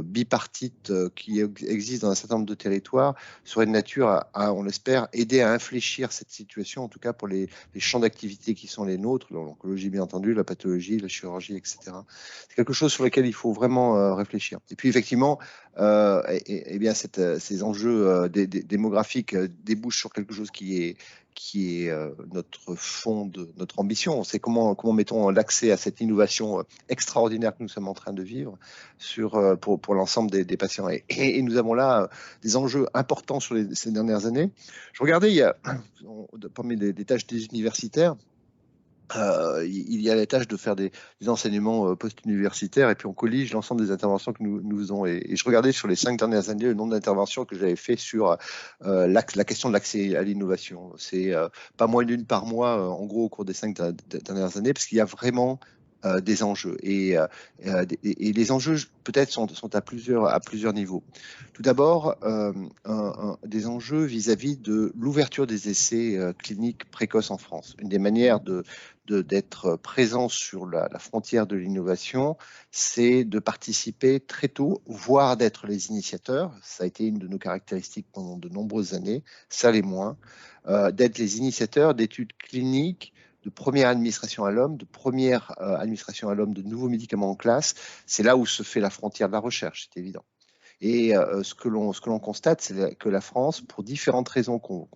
bipartites qui existent dans un certain nombre de territoires seraient de nature à, on l'espère, aider à infléchir cette situation, en tout cas pour les champs d'activité qui sont les nôtres, l'oncologie bien entendu, la pathologie, la chirurgie, etc. C'est quelque chose sur lequel il faut vraiment réfléchir. Et puis effectivement, et bien ces enjeux démographiques débouchent sur quelque chose qui est notre fond de notre ambition. C'est comment mettons l'accès à cette innovation extraordinaire que nous sommes en train de vivre pour l'ensemble des patients. Et nous avons là des enjeux importants sur ces dernières années. Je regardais, il y a parmi les tâches des universitaires, il y a la tâche de faire des enseignements post-universitaires, et puis on collige l'ensemble des interventions que nous faisons. Et je regardais sur les 5 dernières années le nombre d'interventions que j'avais fait sur la question de l'accès à l'innovation. C'est pas moins d'une par mois, en gros, au cours des 5 dernières années, parce qu'il y a vraiment des enjeux. Et les enjeux, peut-être, sont à plusieurs niveaux. Tout d'abord, des enjeux vis-à-vis de l'ouverture des essais cliniques précoces en France. Une des manières d'être présent sur la frontière de l'innovation, c'est de participer très tôt, voire d'être les initiateurs. Ça a été une de nos caractéristiques pendant de nombreuses années, ça l'est moins, d'être les initiateurs d'études cliniques de première administration à l'homme, de nouveaux médicaments en classe. C'est là où se fait la frontière de la recherche, c'est évident. Et ce que l'on constate, c'est que la France, pour différentes raisons qu'on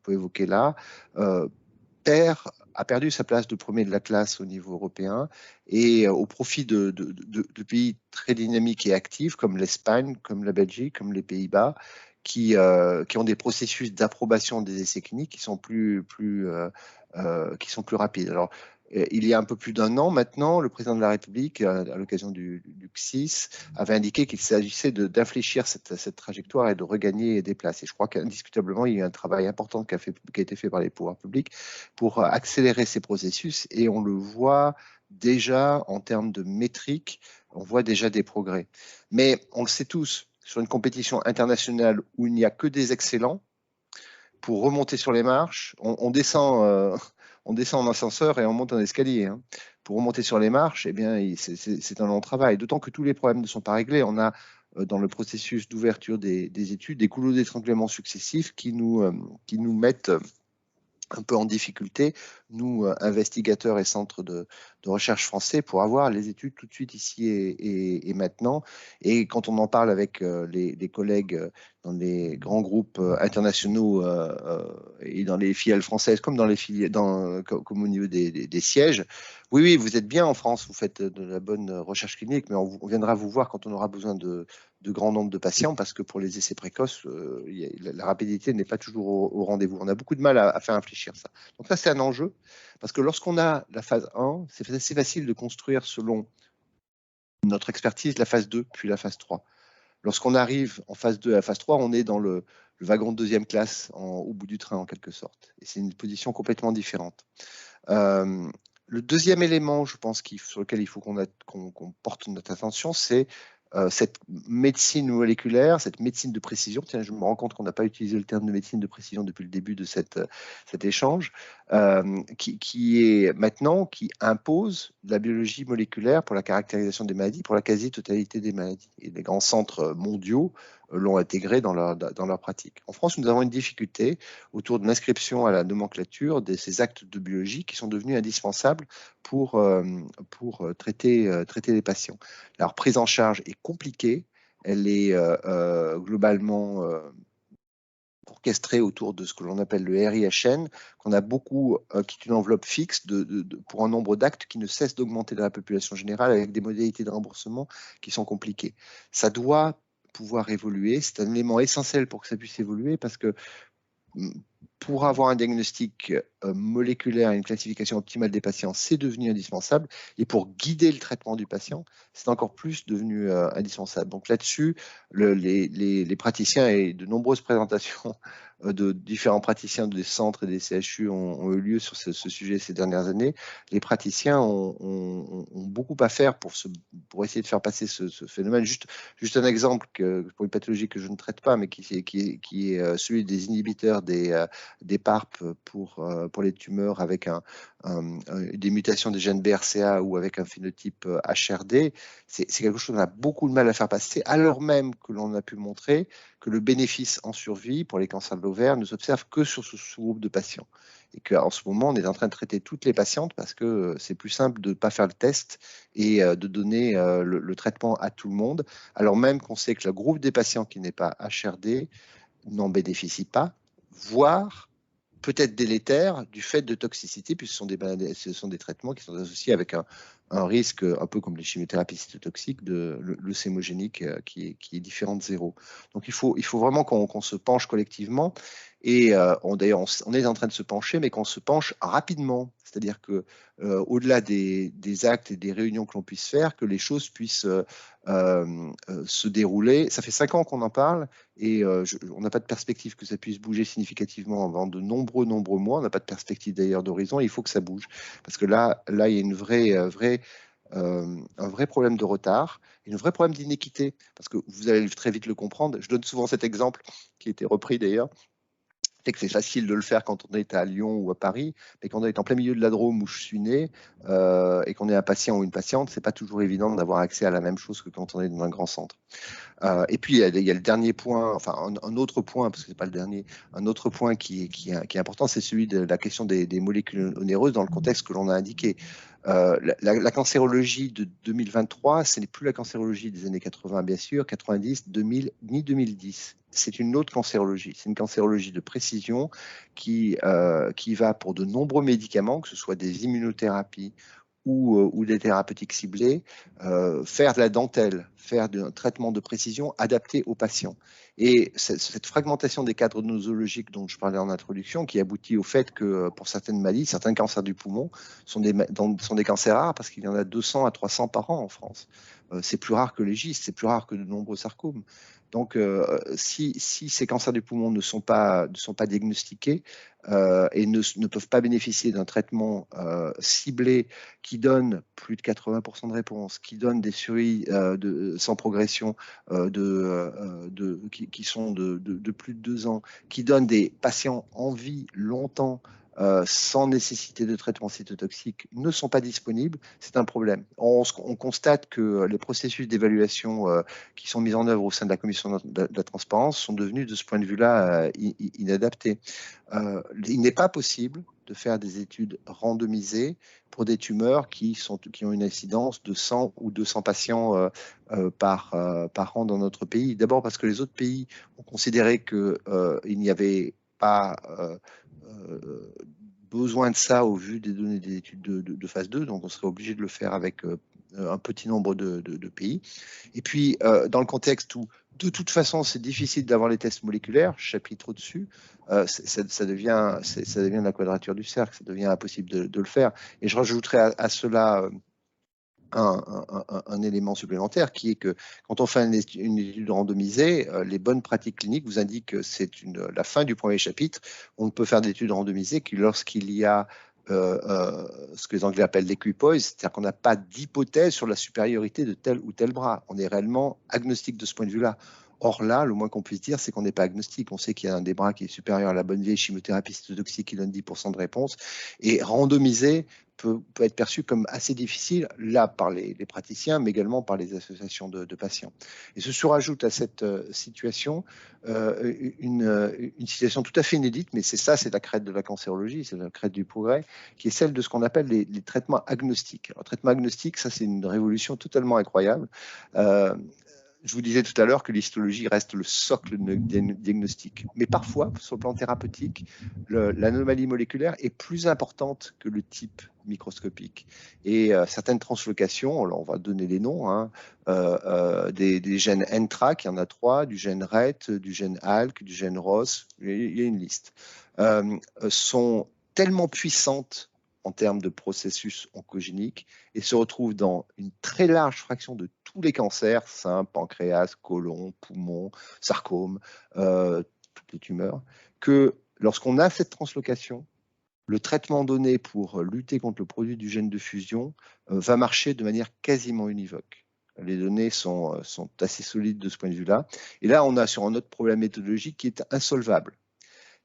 peut évoquer là, a perdu sa place de premier de la classe au niveau européen, et au profit de pays très dynamiques et actifs comme l'Espagne, comme la Belgique, comme les Pays-Bas, qui ont des processus d'approbation des essais cliniques qui sont plus rapides. Alors, il y a un peu plus d'un an maintenant, le président de la République, à l'occasion du CSIS, avait indiqué qu'il s'agissait d'infléchir cette trajectoire et de regagner des places. Et je crois qu'indiscutablement, il y a eu un travail important qui a été fait par les pouvoirs publics pour accélérer ces processus, et on le voit déjà en termes de métriques, on voit déjà des progrès. Mais on le sait tous, sur une compétition internationale où il n'y a que des excellents, pour remonter sur les marches, on descend en ascenseur et on monte en escalier. Hein. Pour remonter sur les marches, eh bien, c'est un long travail. D'autant que tous les problèmes ne sont pas réglés. On a dans le processus d'ouverture des études des goulots d'étranglement successifs qui nous mettent un peu en difficulté, nous, investigateurs et centres de recherche français, pour avoir les études tout de suite ici et maintenant. Et quand on en parle avec les collègues dans les grands groupes internationaux et dans les filiales françaises, comme dans les filiales, comme au niveau des sièges, oui, vous êtes bien en France, vous faites de la bonne recherche clinique, mais on viendra vous voir quand on aura besoin de grand nombre de patients, parce que pour les essais précoces, la rapidité n'est pas toujours au rendez-vous. On a beaucoup de mal à faire infléchir ça. Donc ça, c'est un enjeu, parce que lorsqu'on a la phase 1, c'est assez facile de construire selon notre expertise la phase 2, puis la phase 3. Lorsqu'on arrive en phase 2 à la phase 3, on est dans le wagon de deuxième classe au bout du train, en quelque sorte. Et c'est une position complètement différente. Le deuxième élément, je pense, sur lequel il faut qu'on porte notre attention, c'est cette médecine moléculaire, cette médecine de précision, tiens, je me rends compte qu'on n'a pas utilisé le terme de médecine de précision depuis le début de cet échange, qui impose la biologie moléculaire pour la caractérisation des maladies, pour la quasi-totalité des maladies. Et les grands centres mondiaux l'ont intégré dans leur pratique. En France, nous avons une difficulté autour de l'inscription à la nomenclature de ces actes de biologie qui sont devenus indispensables pour traiter les patients. Leur prise en charge est compliquée, elle est globalement orchestrée autour de ce que l'on appelle le RIHN, qu'on a beaucoup, qui est une enveloppe fixe pour un nombre d'actes qui ne cesse d'augmenter dans la population générale avec des modalités de remboursement qui sont compliquées. Ça doit pouvoir évoluer, c'est un élément essentiel pour que ça puisse évoluer parce que pour avoir un diagnostic moléculaire et une classification optimale des patients, c'est devenu indispensable. Et pour guider le traitement du patient, c'est encore plus devenu indispensable. Donc là-dessus, les praticiens et de nombreuses présentations de différents praticiens des centres et des CHU ont eu lieu sur ce sujet ces dernières années. Les praticiens ont beaucoup à faire pour essayer de faire passer ce phénomène. Juste un exemple pour une pathologie que je ne traite pas, mais qui est celui des inhibiteurs des PARP pour les tumeurs avec des mutations des gènes BRCA ou avec un phénotype HRD. C'est quelque chose qu'on a beaucoup de mal à faire passer, alors même que l'on a pu montrer que le bénéfice en survie pour les cancers de l'ovaire ne s'observe que sur ce sous-groupe de patients. Et qu'en ce moment, on est en train de traiter toutes les patientes parce que c'est plus simple de ne pas faire le test et de donner le traitement à tout le monde, alors même qu'on sait que le groupe des patients qui n'est pas HRD n'en bénéficie pas, voire peut-être délétère du fait de toxicité, puisque ce sont des traitements qui sont associés avec un risque, un peu comme les chimiothérapies cytotoxiques, de leucémogénique qui est différent de zéro. Donc il faut vraiment qu'on se penche collectivement, et d'ailleurs on est en train de se pencher, mais qu'on se penche rapidement, c'est-à-dire que au-delà des actes et des réunions que l'on puisse faire, que les choses puissent se dérouler. Ça fait 5 ans qu'on en parle, et on n'a pas de perspective que ça puisse bouger significativement avant de nombreux mois. On n'a pas de perspective d'ailleurs d'horizon. Il faut que ça bouge, parce que là il y a un vrai problème de retard, et un vrai problème d'inéquité, parce que vous allez très vite le comprendre. Je donne souvent cet exemple qui a été repris d'ailleurs. C'est que c'est facile de le faire quand on est à Lyon ou à Paris, mais quand on est en plein milieu de la Drôme où je suis né, et qu'on est un patient ou une patiente, c'est pas toujours évident d'avoir accès à la même chose que quand on est dans un grand centre. Et puis il y a le dernier point, enfin un autre point, parce que c'est pas le dernier, un autre point qui est important, c'est celui de la question des molécules onéreuses dans le contexte que l'on a indiqué. La cancérologie de 2023, ce n'est plus la cancérologie des années 80, bien sûr, 90, 2000, ni 2010. C'est une autre cancérologie. C'est une cancérologie de précision qui va pour de nombreux médicaments, que ce soit des immunothérapies ou des thérapeutiques ciblées, faire de la dentelle, faire un traitement de précision adapté aux patients. Et cette fragmentation des cadres nosologiques dont je parlais en introduction, qui aboutit au fait que pour certaines maladies, certains cancers du poumon sont des cancers rares, parce qu'il y en a 200 à 300 par an en France. C'est plus rare que les gystes, c'est plus rare que de nombreux sarcomes. Donc, si ces cancers du poumon ne sont pas diagnostiqués et ne peuvent pas bénéficier d'un traitement ciblé qui donne plus de 80% de réponse, qui donne des survies sans progression qui sont de plus de 2 ans, qui donne des patients en vie longtemps, sans nécessité de traitement cytotoxique, ne sont pas disponibles, c'est un problème. On constate que les processus d'évaluation qui sont mis en œuvre au sein de la commission de la transparence sont devenus de ce point de vue-là inadaptés. Il n'est pas possible de faire des études randomisées pour des tumeurs qui ont une incidence de 100 ou 200 patients par an dans notre pays. D'abord parce que les autres pays ont considéré qu'il n'y avait pas besoin de ça au vu des données des études de phase 2, donc on serait obligé de le faire avec un petit nombre de pays. Et puis, dans le contexte où, de toute façon, c'est difficile d'avoir les tests moléculaires, chapitre au-dessus, ça devient la quadrature du cercle, ça devient impossible de le faire. Et je rajouterais à cela un élément supplémentaire, qui est que quand on fait une étude randomisée, les bonnes pratiques cliniques vous indiquent que c'est la fin du premier chapitre. On ne peut faire d'études randomisées que lorsqu'il y a ce que les Anglais appellent l'equipoise, c'est-à-dire qu'on n'a pas d'hypothèse sur la supériorité de tel ou tel bras. On est réellement agnostique de ce point de vue-là. Or là, le moins qu'on puisse dire, c'est qu'on n'est pas agnostique. On sait qu'il y a un des bras qui est supérieur à la bonne vieille chimiothérapie cytotoxique qui donne 10% de réponse. Et randomiser peut être perçu comme assez difficile, là, par les praticiens, mais également par les associations de patients. Et se surajoute à cette situation une situation tout à fait inédite, mais c'est la crête de la cancérologie, c'est la crête du progrès, qui est celle de ce qu'on appelle les traitements agnostiques. Alors, traitement agnostique, ça, c'est une révolution totalement incroyable. Je vous disais tout à l'heure que l'histologie reste le socle diagnostique. Mais parfois, sur le plan thérapeutique, l'anomalie moléculaire est plus importante que le type microscopique. Et certaines translocations, on va donner les noms, hein, des gènes NTRK, il y en a 3, du gène RET, du gène ALK, du gène ROS, il y a une liste, sont tellement puissantes en termes de processus oncogéniques et se retrouvent dans une très large fraction de tous les cancers, sein, pancréas, côlon, poumon, sarcome, toutes les tumeurs, que lorsqu'on a cette translocation, le traitement donné pour lutter contre le produit du gène de fusion va marcher de manière quasiment univoque. Les données sont assez solides de ce point de vue-là. Et là, on a sur un autre problème méthodologique qui est insolvable.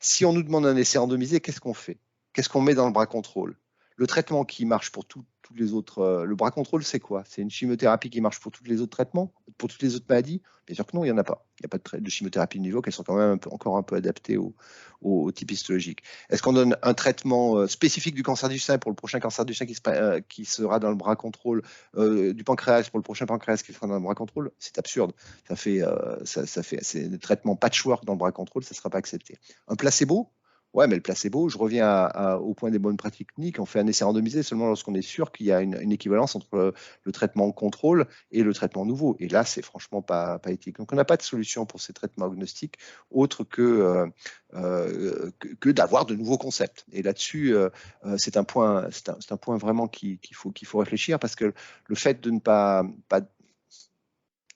Si on nous demande un essai randomisé, qu'est-ce qu'on fait? Qu'est-ce qu'on met dans le bras contrôle? Le traitement qui marche pour tous les autres, le bras contrôle, c'est quoi? C'est une chimiothérapie qui marche pour tous les autres traitements, pour toutes les autres maladies? Bien sûr que non, il n'y en a pas. Il n'y a pas de chimiothérapie univoque, elles sont quand même encore un peu adaptées au type histologique. Est-ce qu'on donne un traitement spécifique du cancer du sein pour le prochain cancer du sein qui sera dans le bras contrôle, du pancréas pour le prochain pancréas qui sera dans le bras contrôle? C'est absurde. C'est des traitements patchwork dans le bras contrôle, ça ne sera pas accepté. Un placebo? Ouais, mais le placebo, je reviens au point des bonnes pratiques cliniques, on fait un essai randomisé seulement lorsqu'on est sûr qu'il y a une équivalence entre le traitement contrôle et le traitement nouveau. Et là, c'est franchement pas éthique. Donc, on n'a pas de solution pour ces traitements agnostiques autre que d'avoir de nouveaux concepts. Et là-dessus, c'est un point vraiment qu'il faut réfléchir parce que le fait de ne pas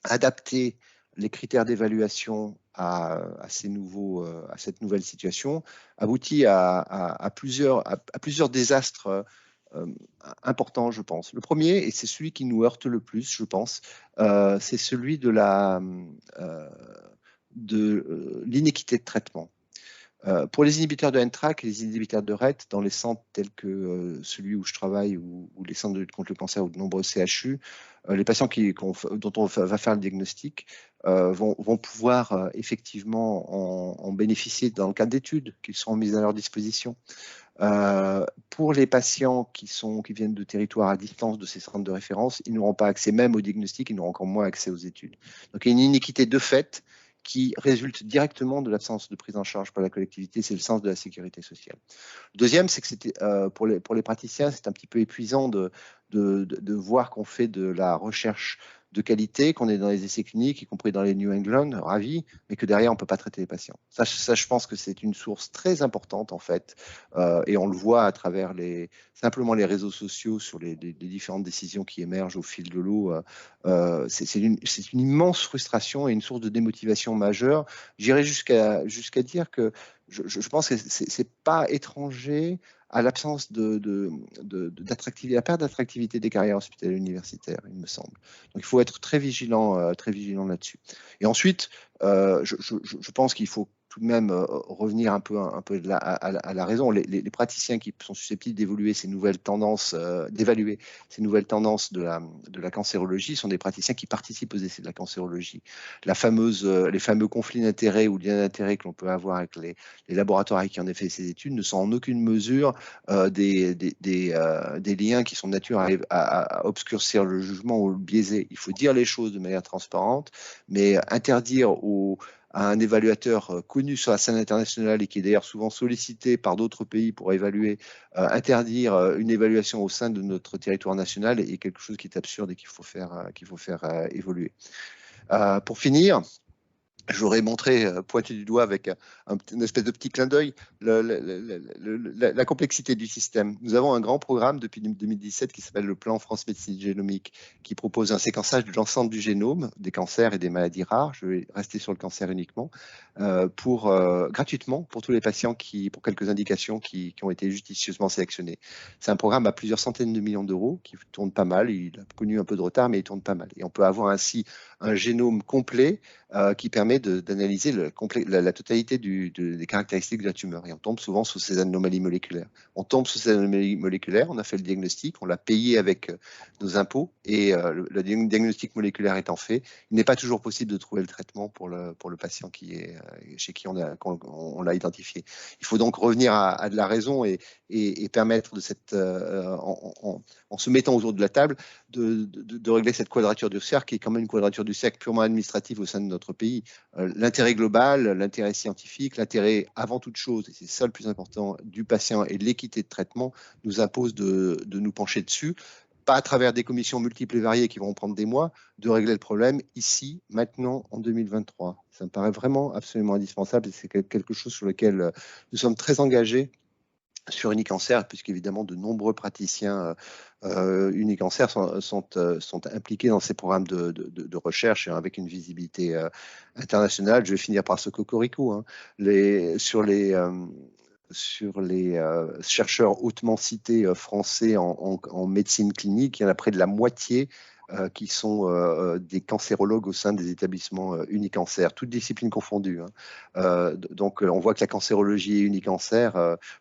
adapter les critères d'évaluation à cette nouvelle situation aboutit à plusieurs désastres importants, je pense. Le premier, et c'est celui qui nous heurte le plus, je pense, c'est celui de l'inéquité de traitement. Pour les inhibiteurs de NTRK et les inhibiteurs de RET, dans les centres tels que celui où je travaille ou les centres de lutte contre le cancer ou de nombreux CHU, les patients dont on va faire le diagnostic vont pouvoir effectivement en bénéficier dans le cadre d'études qui seront mises à leur disposition. Pour les patients qui viennent de territoires à distance de ces centres de référence, ils n'auront pas accès même au diagnostic, ils n'auront encore moins accès aux études. Donc il y a une inéquité de fait qui résulte directement de l'absence de prise en charge par la collectivité, c'est le sens de la sécurité sociale. Le deuxième, c'est que pour les praticiens, c'est un petit peu épuisant de voir qu'on fait de la recherche de qualité, qu'on est dans les essais cliniques, y compris dans les New England, ravis, mais que derrière, on ne peut pas traiter les patients. Ça, je pense que c'est une source très importante, en fait, et on le voit à travers simplement les réseaux sociaux sur les différentes décisions qui émergent au fil de l'eau. C'est une immense frustration et une source de démotivation majeure. J'irais jusqu'à dire que je pense que c'est pas étranger à l'absence d'attractivité, la perte d'attractivité des carrières hospitalières universitaires, il me semble. Donc il faut être très vigilant là-dessus. Et ensuite, je pense qu'il faut tout de même revenir un peu à la raison. Les praticiens qui sont susceptibles d'évaluer ces nouvelles tendances, de la cancérologie sont des praticiens qui participent aux essais de la cancérologie. Les fameux conflits d'intérêts ou liens d'intérêts que l'on peut avoir avec les laboratoires avec qui on a fait ces études ne sont en aucune mesure des liens qui sont de nature à obscurcir le jugement ou le biaiser. Il faut dire les choses de manière transparente, mais interdire à un évaluateur connu sur la scène internationale et qui est d'ailleurs souvent sollicité par d'autres pays pour évaluer, interdire une évaluation au sein de notre territoire national est quelque chose qui est absurde et qu'il faut faire évoluer. Pour finir, j'aurais montré, pointé du doigt avec une espèce de petit clin d'œil, la complexité du système. Nous avons un grand programme depuis 2017 qui s'appelle le plan France Médecine Génomique, qui propose un séquençage de l'ensemble du génome, des cancers et des maladies rares. Je vais rester sur le cancer uniquement, gratuitement pour tous les patients pour quelques indications qui ont été judicieusement sélectionnées. C'est un programme à plusieurs centaines de millions d'euros qui tourne pas mal. Il a connu un peu de retard, mais il tourne pas mal. Et on peut avoir ainsi un génome complet qui permet d'analyser la totalité des caractéristiques de la tumeur. Et on tombe souvent sous ces anomalies moléculaires. On tombe sous ces anomalies moléculaires, on a fait le diagnostic, on l'a payé avec nos impôts, et le diagnostic moléculaire étant fait, il n'est pas toujours possible de trouver le traitement pour le patient chez qui on l'a identifié. Il faut donc revenir à de la raison et permettre en se mettant autour de la table, de régler cette quadrature du cercle, qui est quand même une quadrature du cercle purement administrative au sein de notre pays. L'intérêt global, l'intérêt scientifique, l'intérêt avant toute chose, et c'est ça le plus important, du patient et de l'équité de traitement, nous impose de nous pencher dessus, pas à travers des commissions multiples et variées qui vont prendre des mois, de régler le problème ici, maintenant, en 2023. Ça me paraît vraiment absolument indispensable, et c'est quelque chose sur lequel nous sommes très engagés sur Unicancer, puisqu'évidemment de nombreux praticiens Unicancer sont impliqués dans ces programmes de recherche avec une visibilité internationale. Je vais finir par ce cocorico. Hein. Sur les chercheurs hautement cités français en médecine clinique, il y en a près de la moitié qui sont des cancérologues au sein des établissements Unicancer, toutes disciplines confondues. Hein. Donc on voit que la cancérologie et Unicancer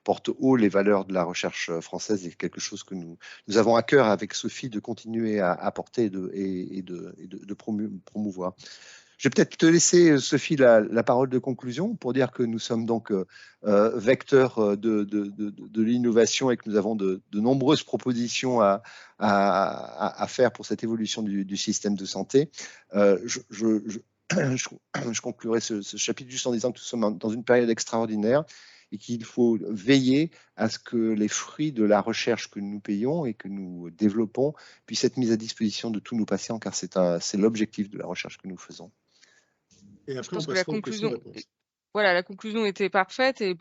portent haut les valeurs de la recherche française, et quelque chose que nous avons à cœur avec Sophie de continuer à porter et de promouvoir. Je vais peut-être te laisser, Sophie, la parole de conclusion pour dire que nous sommes donc vecteurs de l'innovation et que nous avons de nombreuses propositions à faire pour cette évolution du système de santé. Je conclurai ce chapitre juste en disant que nous sommes dans une période extraordinaire et qu'il faut veiller à ce que les fruits de la recherche que nous payons et que nous développons puissent être mis à disposition de tous nos patients, car c'est l'objectif de la recherche que nous faisons. Et après, je pense que la conclusion était parfaite, et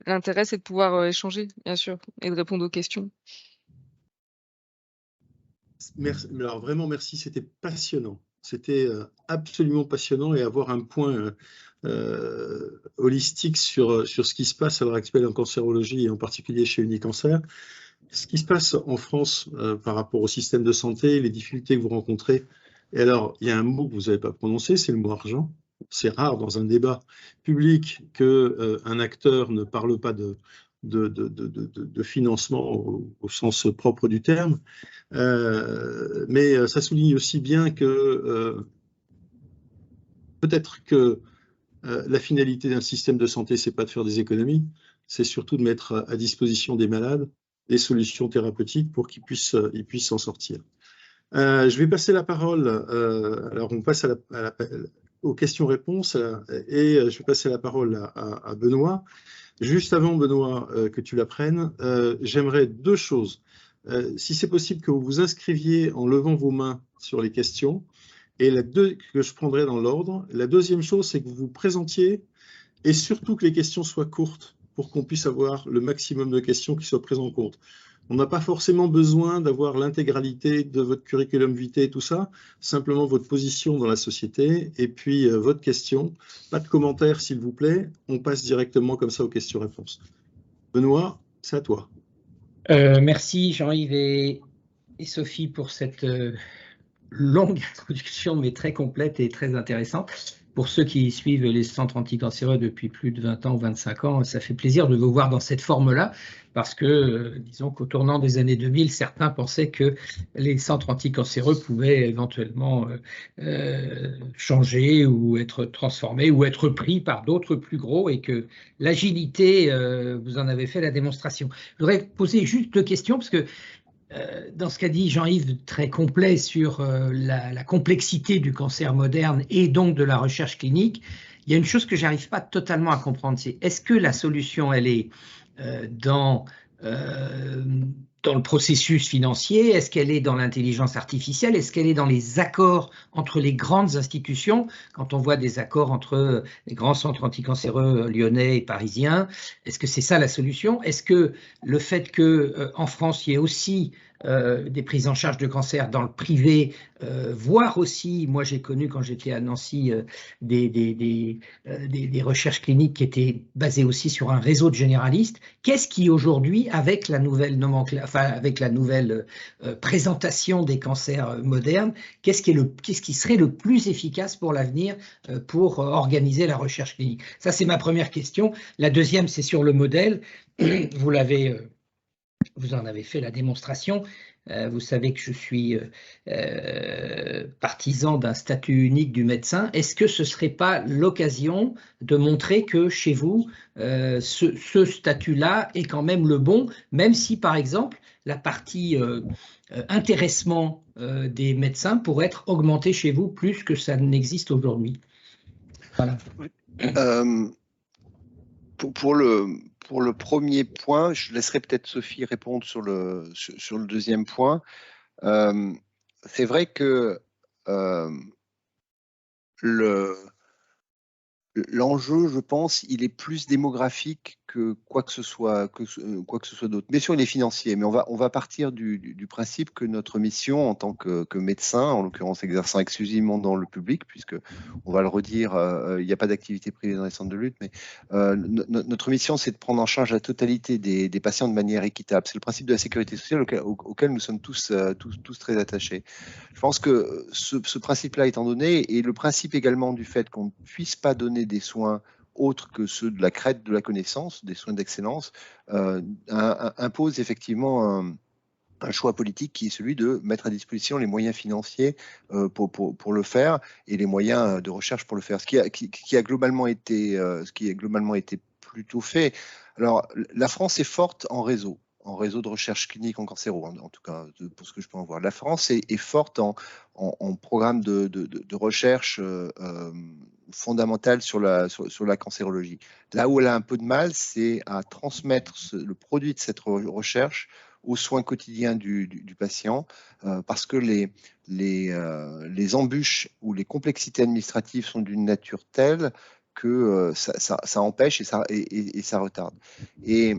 l'intérêt, c'est de pouvoir échanger, bien sûr, et de répondre aux questions. Merci. Alors vraiment, merci, c'était passionnant. C'était absolument passionnant, et avoir un point holistique sur ce qui se passe à l'heure actuelle en cancérologie, et en particulier chez Unicancer. Ce qui se passe en France par rapport au système de santé, les difficultés que vous rencontrez. Et alors, il y a un mot que vous n'avez pas prononcé, c'est le mot argent. C'est rare dans un débat public qu'un acteur ne parle pas de financement au sens propre du terme. Mais ça souligne aussi bien que peut-être que la finalité d'un système de santé, c'est pas de faire des économies, c'est surtout de mettre à disposition des malades des solutions thérapeutiques pour qu'ils puissent s'en sortir. Je vais passer la parole, alors on passe aux questions-réponses, et je vais passer la parole à Benoît. Juste avant, Benoît, que tu la prennes, j'aimerais deux choses. Si c'est possible que vous vous inscriviez en levant vos mains sur les questions, et que je prendrai dans l'ordre. La deuxième chose, c'est que vous vous présentiez, et surtout que les questions soient courtes, pour qu'on puisse avoir le maximum de questions qui soient prises en compte. On n'a pas forcément besoin d'avoir l'intégralité de votre curriculum vitae et tout ça, simplement votre position dans la société, et puis votre question. Pas de commentaires, s'il vous plaît, on passe directement comme ça aux questions-réponses. Benoît, c'est à toi. Merci Jean-Yves et Sophie pour cette longue introduction, mais très complète et très intéressante. Pour ceux qui suivent les centres anticancéreux depuis plus de 20 ans ou 25 ans, ça fait plaisir de vous voir dans cette forme-là, parce que, disons qu'au tournant des années 2000, certains pensaient que les centres anticancéreux pouvaient éventuellement changer ou être transformés ou être pris par d'autres plus gros, et que l'agilité, vous en avez fait la démonstration. Je voudrais poser juste deux questions, parce que dans ce qu'a dit Jean-Yves, très complet sur la complexité du cancer moderne et donc de la recherche clinique, il y a une chose que je n'arrive pas totalement à comprendre, c'est est-ce que la solution, elle est dans dans le processus financier? Est-ce qu'elle est dans l'intelligence artificielle? Est-ce qu'elle est dans les accords entre les grandes institutions? Quand on voit des accords entre les grands centres anticancéreux lyonnais et parisiens, est-ce que c'est ça la solution? Est-ce que le fait qu'en France, il y ait aussi des prises en charge de cancer dans le privé, voire aussi, moi j'ai connu quand j'étais à Nancy des recherches cliniques qui étaient basées aussi sur un réseau de généralistes. Qu'est-ce qui aujourd'hui, avec la nouvelle avec la nouvelle présentation des cancers modernes, qu'est-ce qui serait le plus efficace pour l'avenir pour organiser la recherche clinique? Ça, c'est ma première question. La deuxième, c'est sur le modèle. Vous en avez fait la démonstration. Vous savez que je suis partisan d'un statut unique du médecin. Est-ce que ce ne serait pas l'occasion de montrer que chez vous, ce statut-là est quand même le bon, même si, par exemple, la partie intéressement des médecins pourrait être augmentée chez vous plus que ça n'existe aujourd'hui? Voilà. Pour le premier point, je laisserai peut-être Sophie répondre sur le deuxième point. C'est vrai que l'enjeu, je pense, il est plus démographique que quoi que ce soit d'autre. Bien sûr, il est financier, mais on va partir du principe que notre mission en tant que médecin, en l'occurrence exerçant exclusivement dans le public, puisque on va le redire, il n'y a pas d'activité privée dans les centres de lutte, mais notre mission, c'est de prendre en charge la totalité des patients de manière équitable. C'est le principe de la sécurité sociale auquel nous sommes tous très attachés. Je pense que ce principe-là étant donné, et le principe également du fait qu'on ne puisse pas donner des soins autres que ceux de la crête de la connaissance, des soins d'excellence, impose effectivement un choix politique qui est celui de mettre à disposition les moyens financiers pour le faire et les moyens de recherche pour le faire, ce qui a globalement été plutôt fait. Alors, la France est forte en réseau de recherche clinique en cancéro, en tout cas pour ce que je peux en voir. La France est forte en programme de recherche fondamentale sur la cancérologie. Là où elle a un peu de mal, c'est à transmettre le produit de cette recherche aux soins quotidiens du patient, parce que les embûches ou les complexités administratives sont d'une nature telle que ça empêche et ça retarde. Et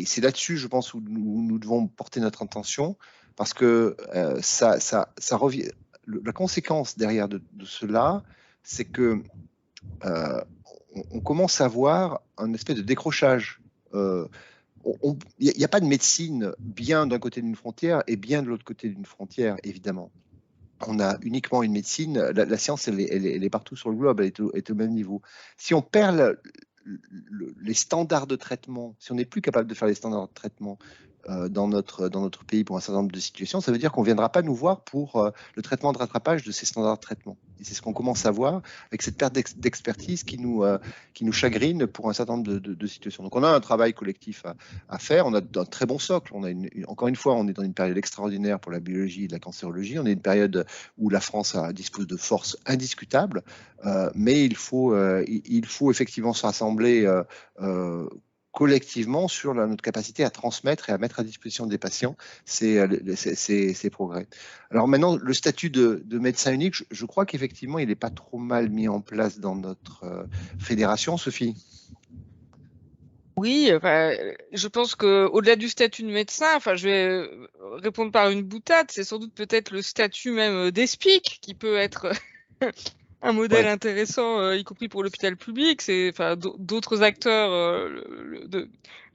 c'est là-dessus, je pense, où nous devons porter notre attention, parce que ça revient. La conséquence derrière de cela, c'est que on commence à voir un espèce de décrochage. Il n'y a pas de médecine bien d'un côté d'une frontière et bien de l'autre côté d'une frontière, évidemment. On a uniquement une médecine. La science, elle est partout sur le globe, elle est au même niveau. Si on perd les standards de traitement, si on n'est plus capable de faire les standards de traitement dans notre pays pour un certain nombre de situations, ça veut dire qu'on ne viendra pas nous voir pour le traitement de rattrapage de ces standards de traitement. Et c'est ce qu'on commence à voir avec cette perte d'expertise qui nous chagrine pour un certain nombre de situations. Donc on a un travail collectif à faire, on a un très bon socle. Encore une fois, on est dans une période extraordinaire pour la biologie et la cancérologie, on est une période où la France dispose de forces indiscutables, mais il faut effectivement se rassembler collectivement sur notre capacité à transmettre et à mettre à disposition des patients ces progrès. Alors maintenant, le statut de médecin unique, je crois qu'effectivement, il n'est pas trop mal mis en place dans notre fédération, Sophie. Oui, je pense qu'au-delà du statut de médecin, je vais répondre par une boutade, c'est sans doute peut-être le statut même d'ESPIC qui peut être un modèle intéressant, y compris pour l'hôpital public. D'autres acteurs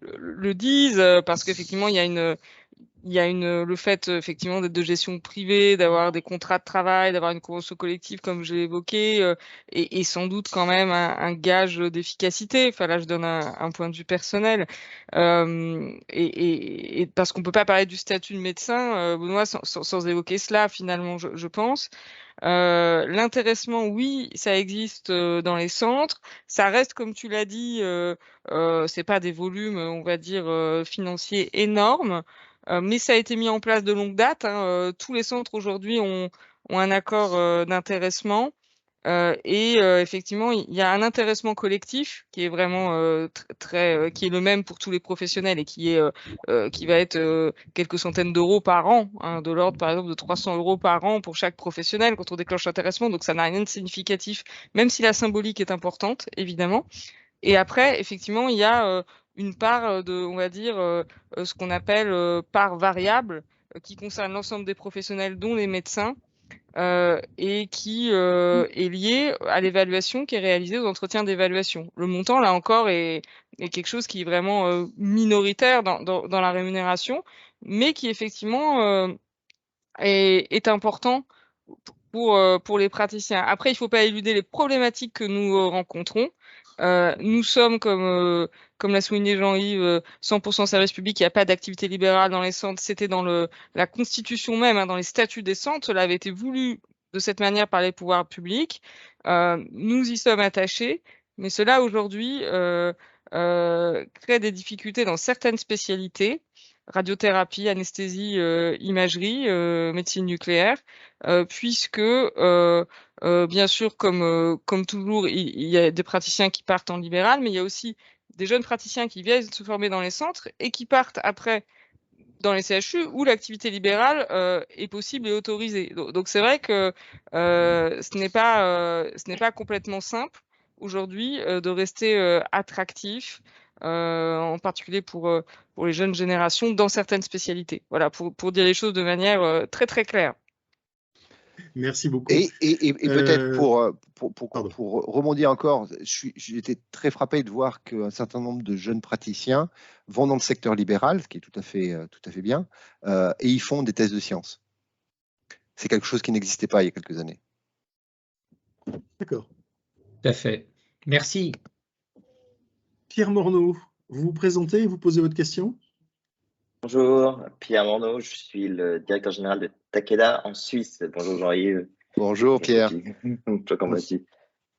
le disent, parce qu'effectivement, il y a le fait effectivement d'être de gestion privée, d'avoir des contrats de travail, d'avoir une convention collective comme je l'ai évoqué, et sans doute quand même un gage d'efficacité. Là, je donne un point de vue personnel, et parce qu'on peut pas parler du statut de médecin, Benoît, sans évoquer cela finalement, je pense. L'intéressement, oui, ça existe dans les centres. Ça reste, comme tu l'as dit, c'est pas des volumes, on va dire, financiers énormes, mais ça a été mis en place de longue date. Tous les centres aujourd'hui ont un accord d'intéressement. Effectivement, il y a un intéressement collectif qui est vraiment qui est le même pour tous les professionnels et qui va être quelques centaines d'euros par an, hein, de l'ordre par exemple de 300 € par an pour chaque professionnel quand on déclenche l'intéressement. Donc ça n'a rien de significatif, même si la symbolique est importante, évidemment. Et après, effectivement, il y a une part on va dire, ce qu'on appelle part variable, qui concerne l'ensemble des professionnels, dont les médecins, et qui est lié à l'évaluation qui est réalisée aux entretiens d'évaluation. Le montant, là encore, est quelque chose qui est vraiment minoritaire dans la rémunération, mais qui effectivement est important pour les praticiens. Après, il ne faut pas éluder les problématiques que nous rencontrons. Nous sommes, comme l'a souligné Jean-Yves, 100% service public, il n'y a pas d'activité libérale dans les centres. C'était dans la constitution même, hein, dans les statuts des centres. Cela avait été voulu de cette manière par les pouvoirs publics. Nous y sommes attachés, mais cela aujourd'hui crée des difficultés dans certaines spécialités. Radiothérapie, anesthésie, imagerie, médecine nucléaire, puisque bien sûr, comme toujours, il y a des praticiens qui partent en libéral, mais il y a aussi des jeunes praticiens qui viennent se former dans les centres et qui partent après dans les CHU où l'activité libérale est possible et autorisée. Donc c'est vrai que ce n'est pas complètement simple aujourd'hui de rester attractif, en particulier pour les jeunes générations dans certaines spécialités. Voilà, pour dire les choses de manière très très claire. Merci beaucoup. Et peut-être pour rebondir encore, j'étais très frappé de voir qu'un certain nombre de jeunes praticiens vont dans le secteur libéral, ce qui est tout à fait bien, et ils font des thèses de sciences. C'est quelque chose qui n'existait pas il y a quelques années. D'accord. Tout à fait. Merci. Pierre Morneau, vous vous présentez et vous posez votre question? Bonjour, Pierre Morneau, je suis le directeur général de Takeda en Suisse. Bonjour Jean-Yves. Bonjour Pierre. Comment vas-tu?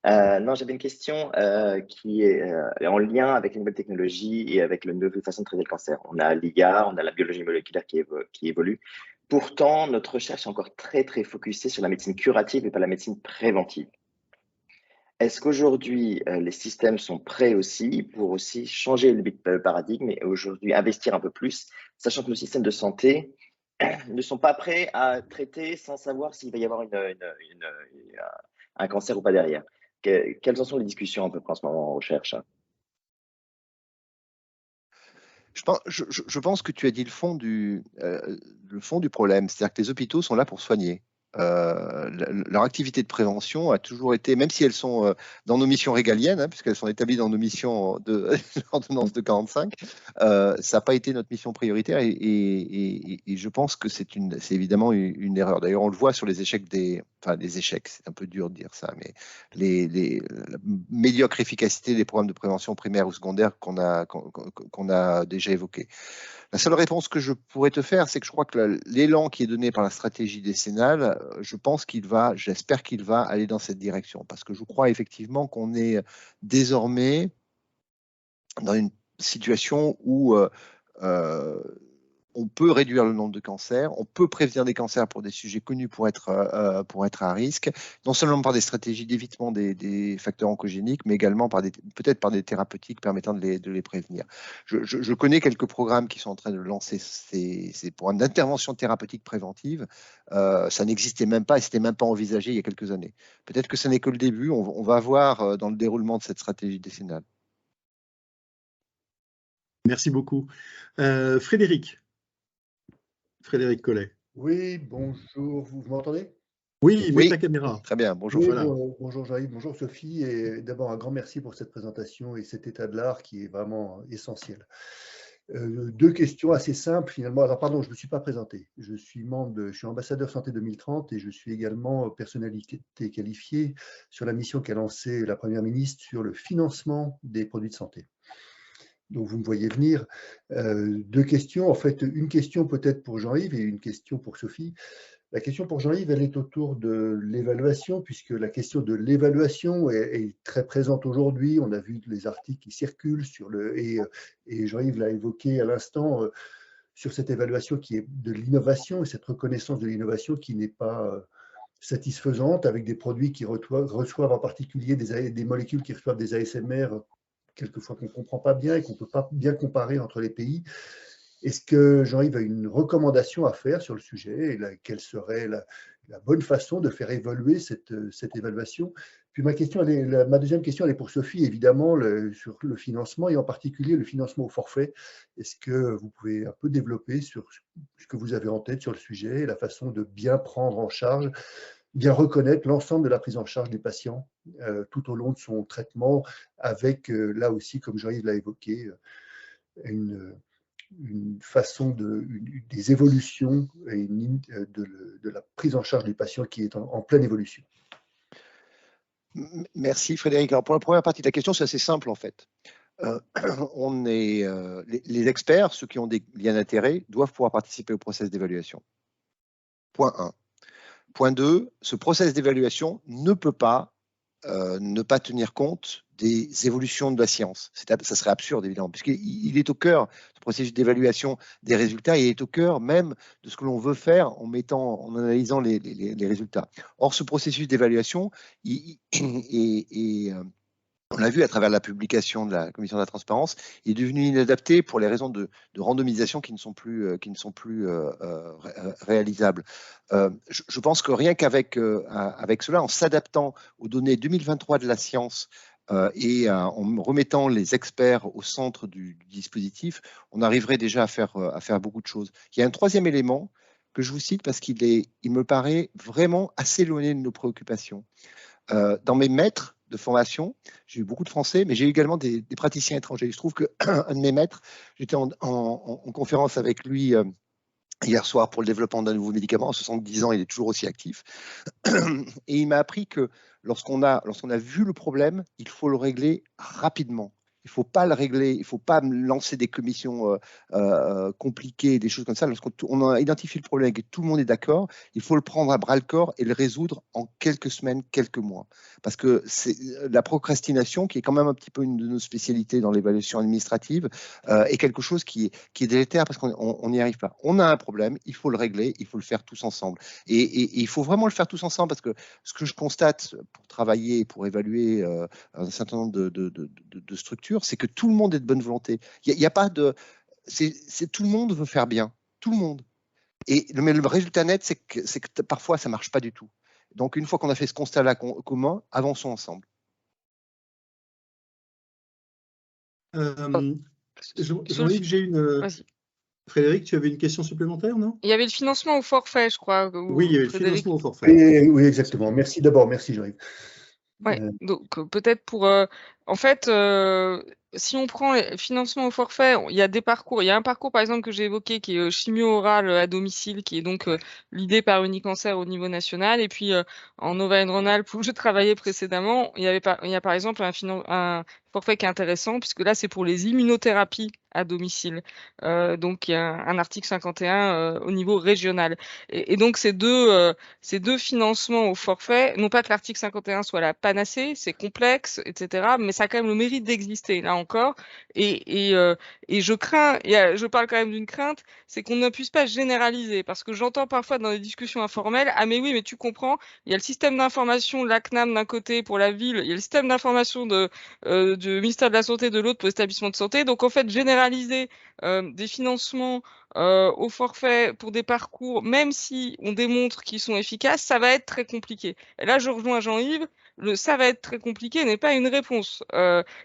Non, j'avais une question qui est en lien avec les nouvelles technologies et avec la nouvelle façon de traiter le cancer. On a l'IA, on a la biologie moléculaire qui évolue. Pourtant, notre recherche est encore très très focusée sur la médecine curative et pas la médecine préventive. Est-ce qu'aujourd'hui, les systèmes sont prêts aussi pour aussi changer le paradigme et aujourd'hui investir un peu plus, sachant que nos systèmes de santé ne sont pas prêts à traiter sans savoir s'il va y avoir un cancer ou pas derrière? Quelles en sont les discussions un peu en ce moment en recherche? Je pense que tu as dit le fond du problème, c'est-à-dire que les hôpitaux sont là pour soigner. Leur activité de prévention a toujours été, même si elles sont dans nos missions régaliennes, hein, puisqu'elles sont établies dans nos missions de l'ordonnance de 45, ça n'a pas été notre mission prioritaire et je pense que c'est évidemment une erreur. D'ailleurs, on le voit sur les échecs des échecs, c'est un peu dur de dire ça, mais la médiocre efficacité des programmes de prévention primaire ou secondaire qu'on a déjà évoqués. La seule réponse que je pourrais te faire, c'est que je crois que l'élan qui est donné par la stratégie décennale, j'espère qu'il va aller dans cette direction. Parce que je crois effectivement qu'on est désormais dans une situation où on peut réduire le nombre de cancers, on peut prévenir des cancers pour des sujets connus pour être à risque, non seulement par des stratégies d'évitement des facteurs oncogéniques, mais également peut-être par des thérapeutiques permettant de les prévenir. Je connais quelques programmes qui sont en train de lancer ces programmes d'intervention thérapeutique préventive. Ça n'existait même pas et c'était même pas envisagé il y a quelques années. Peut-être que ce n'est que le début, on va voir dans le déroulement de cette stratégie décennale. Merci beaucoup. Frédéric Collet. Oui, bonjour, vous m'entendez? Oui, mets ta caméra. Très bien, bonjour. Oui, voilà. Bonjour Jean-Yves, bonjour Sophie, et d'abord un grand merci pour cette présentation et cet état de l'art qui est vraiment essentiel. Deux questions assez simples finalement. Alors pardon, je ne me suis pas présenté. Je suis ambassadeur Santé 2030 et je suis également personnalité qualifiée sur la mission qu'a lancée la Première ministre sur le financement des produits de santé. Donc vous me voyez venir. Deux questions, en fait, une question peut-être pour Jean-Yves et une question pour Sophie. La question pour Jean-Yves, elle est autour de l'évaluation, puisque la question de l'évaluation est très présente aujourd'hui. On a vu les articles qui circulent et Jean-Yves l'a évoqué à l'instant sur cette évaluation qui est de l'innovation et cette reconnaissance de l'innovation qui n'est pas satisfaisante avec des produits qui reçoivent en particulier des molécules qui reçoivent des ASMR, quelquefois qu'on ne comprend pas bien et qu'on ne peut pas bien comparer entre les pays. Est-ce que Jean-Yves a une recommandation à faire sur le sujet et quelle serait la bonne façon de faire évoluer cette évaluation? Puis ma deuxième question, elle est pour Sophie, évidemment, sur le financement et en particulier le financement au forfait. Est-ce que vous pouvez un peu développer sur ce que vous avez en tête sur le sujet et la façon de bien prendre en charge, bien reconnaître l'ensemble de la prise en charge du patient tout au long de son traitement avec, là aussi, comme Jean-Yves l'a évoqué, une façon des évolutions et de la prise en charge du patient qui est en pleine évolution. Merci Frédéric. Alors pour la première partie de la question, c'est assez simple en fait. Les experts, ceux qui ont des liens d'intérêt, doivent pouvoir participer au process d'évaluation. Point 1. Point 2, ce process d'évaluation ne peut pas ne pas tenir compte des évolutions de la science. Ça serait absurde, évidemment, puisqu'il est au cœur du processus d'évaluation des résultats, et il est au cœur même de ce que l'on veut faire en analysant les résultats. Or, ce processus d'évaluation, on l'a vu à travers la publication de la Commission de la transparence, il est devenu inadapté pour les raisons de randomisation qui ne sont plus réalisables. Je pense que rien qu'avec cela, en s'adaptant aux données 2023 de la science et en remettant les experts au centre du dispositif, on arriverait déjà à faire beaucoup de choses. Il y a un troisième élément que je vous cite parce qu'il me paraît vraiment assez éloigné de nos préoccupations. Dans mes maîtres de formation, j'ai eu beaucoup de Français, mais j'ai eu également des praticiens étrangers. Je trouve qu'un de mes maîtres, j'étais en conférence avec lui hier soir pour le développement d'un nouveau médicament. À 70 ans, il est toujours aussi actif. Et il m'a appris que lorsqu'on a vu le problème, il faut le régler rapidement. Il ne faut pas le régler, il ne faut pas lancer des commissions compliquées, des choses comme ça. Lorsqu'on a identifié le problème et que tout le monde est d'accord, il faut le prendre à bras-le-corps et le résoudre en quelques semaines, quelques mois. Parce que c'est la procrastination, qui est quand même un petit peu une de nos spécialités dans l'évaluation administrative, est quelque chose qui est délétère parce qu'on n'y arrive pas. On a un problème, il faut le régler, il faut le faire tous ensemble. Et il faut vraiment le faire tous ensemble parce que ce que je constate pour travailler, pour évaluer un certain nombre de structures, c'est que tout le monde est de bonne volonté. Il n'y a pas de... tout le monde veut faire bien. Tout le monde. Mais le résultat net, c'est que parfois, ça ne marche pas du tout. Donc, une fois qu'on a fait ce constat-là commun, avançons ensemble. Jean-Yves, j'ai une... Frédéric, tu avais une question supplémentaire, non? Il y avait le financement au forfait, je crois. Oui, il y avait le financement au forfait. Oui, exactement. Merci d'abord. Merci, Jean-Yves. Ouais, donc peut-être pour... en fait, si on prend les financements au forfait, il y a des parcours. Il y a un parcours, par exemple, que j'ai évoqué, qui est chimio orale à domicile, qui est donc l'idée par Unicancer au niveau national. Et puis, en Auvergne-Rhône-Alpes, où je travaillais précédemment, il y a par exemple un forfait qui est intéressant, puisque là, c'est pour les immunothérapies à domicile. Donc, il y a un article 51 au niveau régional. Et donc, ces deux financements au forfait, non pas que l'article 51 soit la panacée, c'est complexe, etc., mais ça a quand même le mérite d'exister, là encore. Et je crains, je parle quand même d'une crainte, c'est qu'on ne puisse pas généraliser, parce que j'entends parfois dans les discussions informelles, ah mais oui, mais tu comprends, il y a le système d'information de la CNAM d'un côté pour la ville, il y a le système d'information du ministère de la Santé de l'autre pour l'établissement de santé, donc en fait, généraliser des financements au forfait pour des parcours, même si on démontre qu'ils sont efficaces, ça va être très compliqué. Et là, je rejoins Jean-Yves, ça va être très compliqué n'est pas une réponse.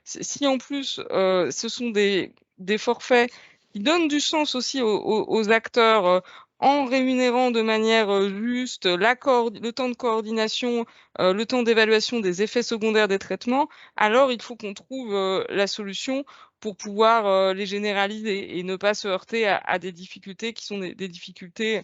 Si en plus, ce sont des forfaits qui donnent du sens aussi aux acteurs en rémunérant de manière juste le temps de coordination, le temps d'évaluation des effets secondaires des traitements, alors il faut qu'on trouve la solution pour pouvoir les généraliser et ne pas se heurter à des difficultés qui sont des difficultés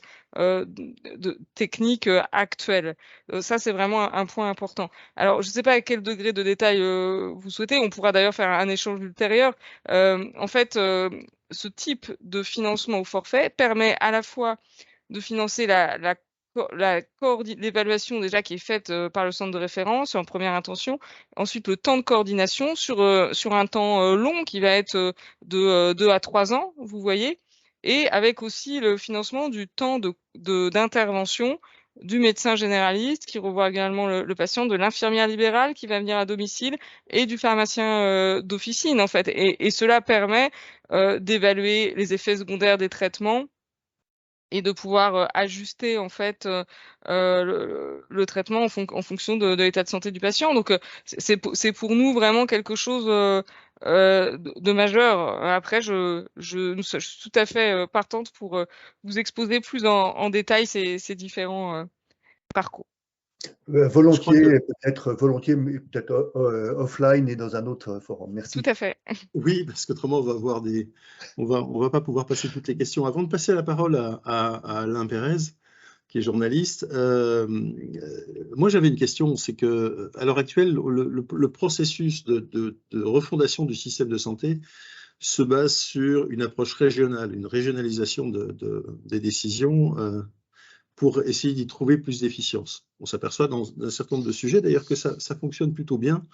techniques actuelles. Ça, c'est vraiment un point important. Alors, je ne sais pas à quel degré de détail vous souhaitez. On pourra d'ailleurs faire un échange ultérieur. En fait, ce type de financement au forfait permet à la fois de financer l'évaluation déjà qui est faite par le centre de référence en première intention, ensuite le temps de coordination sur un temps long qui va être de 2 à 3 ans, vous voyez, et avec aussi le financement du temps d'intervention du médecin généraliste qui revoit également le patient, de l'infirmière libérale qui va venir à domicile et du pharmacien d'officine en fait. Et cela permet d'évaluer les effets secondaires des traitements et de pouvoir ajuster en fait le traitement en fonction de l'état de santé du patient. Donc c'est pour nous vraiment quelque chose de majeur. Après, je suis tout à fait partante pour vous exposer plus en détail ces différents parcours. Volontiers, mais peut-être offline et dans un autre forum. Merci. Tout à fait. Oui, parce qu'autrement, on va pas pouvoir passer toutes les questions. Avant de passer la parole à Alain Pérez, qui est journaliste, moi j'avais une question, c'est que à l'heure actuelle, le processus de refondation du système de santé se base sur une approche régionale, une régionalisation des décisions pour essayer d'y trouver plus d'efficience. On s'aperçoit dans un certain nombre de sujets d'ailleurs que ça fonctionne plutôt bien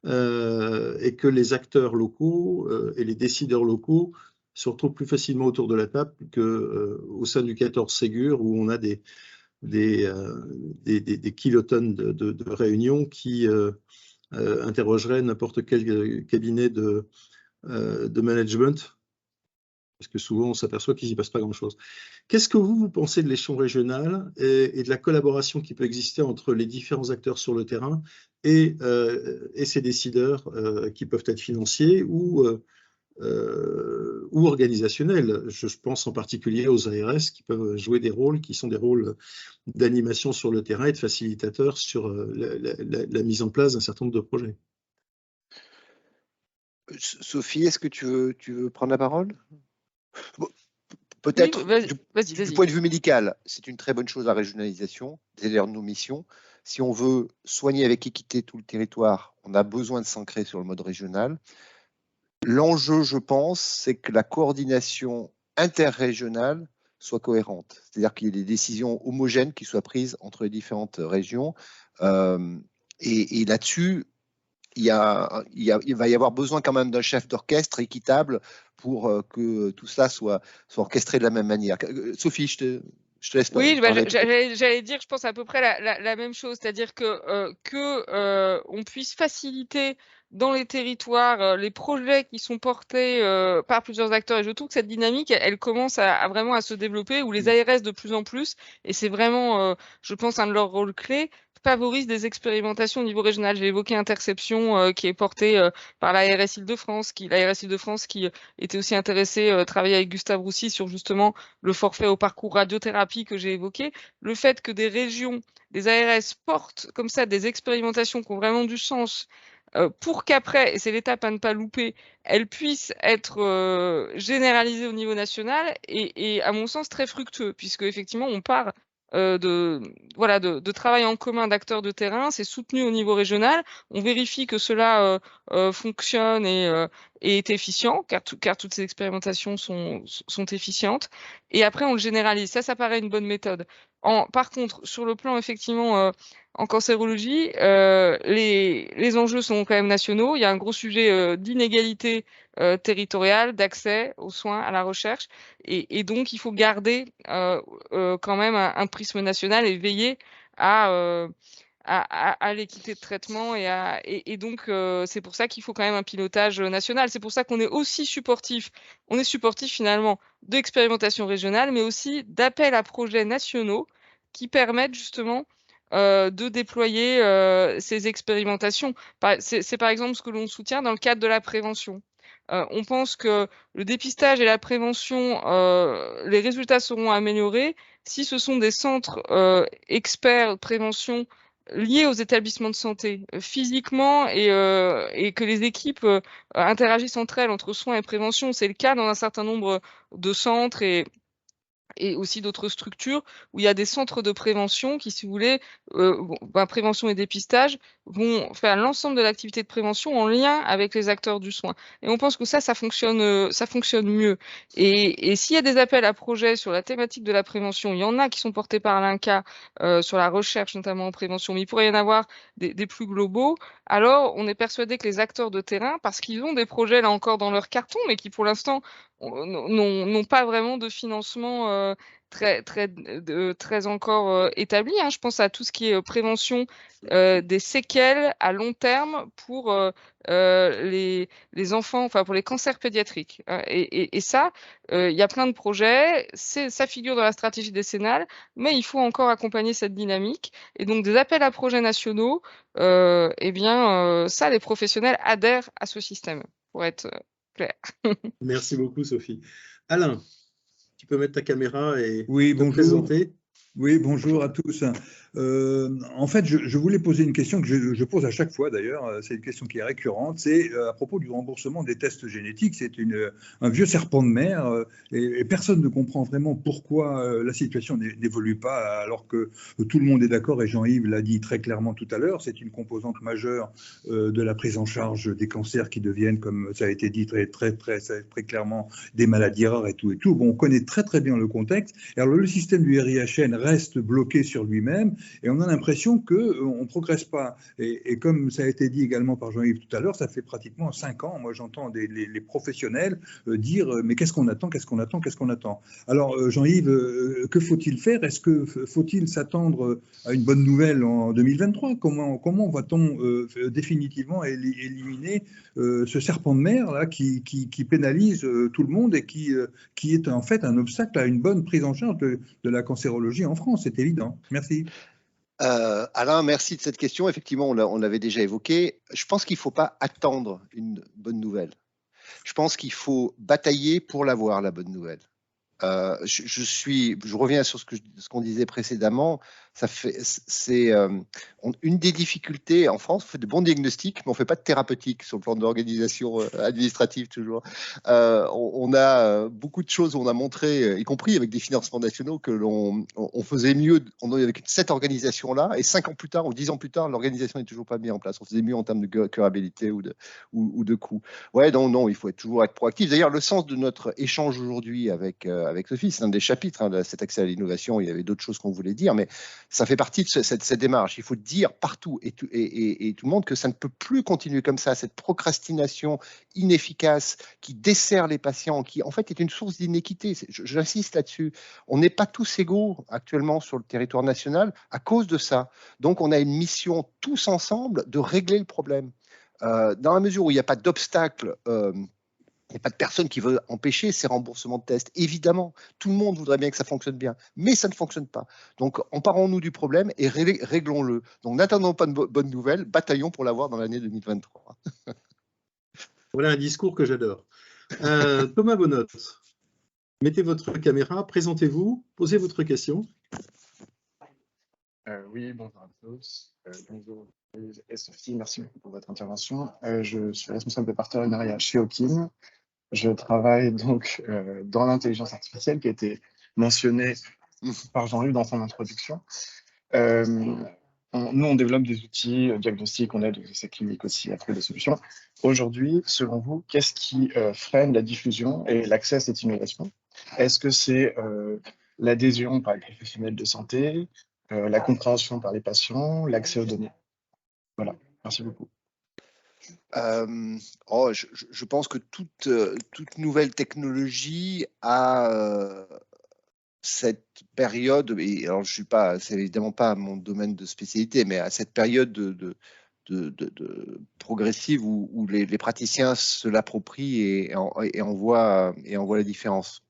et que les acteurs locaux et les décideurs locaux se retrouvent plus facilement autour de la table qu'au sein du 14 Ségur où on a des kilotonnes de réunions qui interrogeraient n'importe quel cabinet de management, parce que souvent on s'aperçoit qu'il n'y passe pas grand-chose. Qu'est-ce que vous pensez de l'échelon régional et de la collaboration qui peut exister entre les différents acteurs sur le terrain et ces décideurs qui peuvent être financiers ou organisationnels? Je pense en particulier aux ARS qui peuvent jouer des rôles qui sont des rôles d'animation sur le terrain et de facilitateurs sur la mise en place d'un certain nombre de projets. Sophie, est-ce que tu veux prendre la parole? Peut-être, oui, du point de vue médical, c'est une très bonne chose la régionalisation, c'est d'ailleurs nos missions. Si on veut soigner avec équité tout le territoire, on a besoin de s'ancrer sur le mode régional. L'enjeu, je pense, c'est que la coordination interrégionale soit cohérente, c'est-à-dire qu'il y ait des décisions homogènes qui soient prises entre les différentes régions. Et là-dessus, il va y avoir besoin quand même d'un chef d'orchestre équitable pour que tout ça soit orchestré de la même manière. Sophie, je te laisse parler. Oui, j'allais dire, je pense à peu près la même chose, c'est-à-dire que on puisse faciliter dans les territoires les projets qui sont portés par plusieurs acteurs. Et je trouve que cette dynamique, elle commence vraiment à se développer, où les ARS de plus en plus, et c'est vraiment, je pense, un de leurs rôles clés, favorise des expérimentations au niveau régional. J'ai évoqué Interception qui est portée par l'ARS Île-de-France, l'ARS Île-de-France qui était aussi intéressée, travailler avec Gustave Roussy sur justement le forfait au parcours radiothérapie que j'ai évoqué. Le fait que des régions, des ARS portent comme ça des expérimentations qui ont vraiment du sens pour qu'après, et c'est l'étape à ne pas louper, elles puissent être généralisées au niveau national et à mon sens très fructueux, puisque effectivement on part de travail en commun d'acteurs de terrain, c'est soutenu au niveau régional, on vérifie que cela fonctionne et est efficient, car toutes ces expérimentations sont efficientes, et après on le généralise. Ça paraît une bonne méthode. Par contre, sur le plan effectivement en cancérologie, les enjeux sont quand même nationaux. Il y a un gros sujet d'inégalité territoriale, d'accès aux soins, à la recherche, et donc il faut garder quand même un prisme national et veiller à l'équité de traitement et donc c'est pour ça qu'il faut quand même un pilotage national. C'est pour ça qu'on est aussi supportif. On est supportif finalement d'expérimentation régionale, mais aussi d'appels à projets nationaux qui permettent justement de déployer ces expérimentations. C'est par exemple ce que l'on soutient dans le cadre de la prévention. On pense que le dépistage et la prévention, les résultats seront améliorés si ce sont des centres experts de prévention liés aux établissements de santé physiquement et que les équipes interagissent entre elles, entre soins et prévention. C'est le cas dans un certain nombre de centres et aussi d'autres structures où il y a des centres de prévention qui, si vous voulez, prévention et dépistage, vont faire l'ensemble de l'activité de prévention en lien avec les acteurs du soin. Et on pense que ça fonctionne mieux. Et s'il y a des appels à projets sur la thématique de la prévention, il y en a qui sont portés par l'INCa sur la recherche, notamment en prévention, mais il pourrait y en avoir des plus globaux. Alors, on est persuadé que les acteurs de terrain, parce qu'ils ont des projets, là encore, dans leur carton, mais qui, pour l'instant, n'ont pas vraiment de financement très encore établi, hein. Je pense à tout ce qui est prévention des séquelles à long terme pour les enfants, enfin pour les cancers pédiatriques. Et ça, il y a plein de projets, ça figure dans la stratégie décennale, mais il faut encore accompagner cette dynamique. Et donc des appels à projets nationaux, ça, les professionnels adhèrent à ce système, pour être clair. Merci beaucoup, Sophie. Alain, tu peux mettre ta caméra et Oui, te présenter. Oui, bonjour à tous. En fait, je voulais poser une question que je pose à chaque fois d'ailleurs, c'est une question qui est récurrente, c'est à propos du remboursement des tests génétiques. C'est un vieux serpent de mer et personne ne comprend vraiment pourquoi la situation n'évolue pas alors que tout le monde est d'accord et Jean-Yves l'a dit très clairement tout à l'heure, c'est une composante majeure de la prise en charge des cancers qui deviennent, comme ça a été dit très clairement, des maladies rares et tout. Bon, on connaît très bien le contexte. Et alors le système du RIHN reste bloqué sur lui-même et on a l'impression qu'on ne progresse pas. Et comme ça a été dit également par Jean-Yves tout à l'heure, ça fait pratiquement 5 ans, moi j'entends les professionnels dire mais qu'est-ce qu'on attend. Alors Jean-Yves, que faut-il faire? Est-ce que faut-il s'attendre à une bonne nouvelle en 2023? Comment va-t-on définitivement éliminer ce serpent de mer là, qui pénalise tout le monde et qui est en fait un obstacle à une bonne prise en charge de la cancérologie en France, c'est évident. Merci. Alain, merci de cette question. Effectivement, on l'avait déjà évoqué. Je pense qu'il ne faut pas attendre une bonne nouvelle. Je pense qu'il faut batailler pour l'avoir, la bonne nouvelle. Je reviens sur ce qu'on disait précédemment. C'est une des difficultés en France. On fait de bons diagnostics, mais on ne fait pas de thérapeutique sur le plan de l'organisation administrative toujours. On a beaucoup de choses. On a montré, y compris avec des financements nationaux, que on faisait mieux. Avec cette organisation-là, et 5 ans plus tard ou 10 ans plus tard, l'organisation n'est toujours pas mise en place. On faisait mieux en termes de curabilité ou de coûts. Ouais, non, il faut toujours être proactif. D'ailleurs, le sens de notre échange aujourd'hui avec Sophie, c'est un des chapitres de cet accès à l'innovation. Il y avait d'autres choses qu'on voulait dire, mais ça fait partie de cette démarche. Il faut dire partout et tout le monde que ça ne peut plus continuer comme ça, cette procrastination inefficace qui dessert les patients, qui en fait est une source d'inéquité. J'insiste là-dessus. On n'est pas tous égaux actuellement sur le territoire national à cause de ça. Donc on a une mission tous ensemble de régler le problème. Dans la mesure où il n'y a pas d'obstacle, il n'y a pas de personne qui veut empêcher ces remboursements de tests. Évidemment, tout le monde voudrait bien que ça fonctionne bien, mais ça ne fonctionne pas. Donc, emparons-nous du problème et réglons-le. Donc, n'attendons pas de bonnes nouvelles, bataillons pour l'avoir dans l'année 2023. Voilà un discours que j'adore. Thomas Bonnotte, mettez votre caméra, présentez-vous, posez votre question. Oui, bonjour à tous. Bonjour et Sophie, merci beaucoup pour votre intervention. Je suis responsable de partenariat chez Okin. Je travaille donc dans l'intelligence artificielle qui a été mentionnée par Jean-Luc dans son introduction. Nous, on développe des outils diagnostiques, on aide aux essais cliniques aussi à trouver des solutions. Aujourd'hui, selon vous, qu'est-ce qui freine la diffusion et l'accès à cette innovation? Est-ce que c'est l'adhésion par les professionnels de santé, la compréhension par les patients, l'accès aux données? Voilà, merci beaucoup. Je pense que toute nouvelle technologie a cette période, et alors c'est évidemment pas mon domaine de spécialité, mais à cette période de progressive où les praticiens se l'approprient et en voient la différence.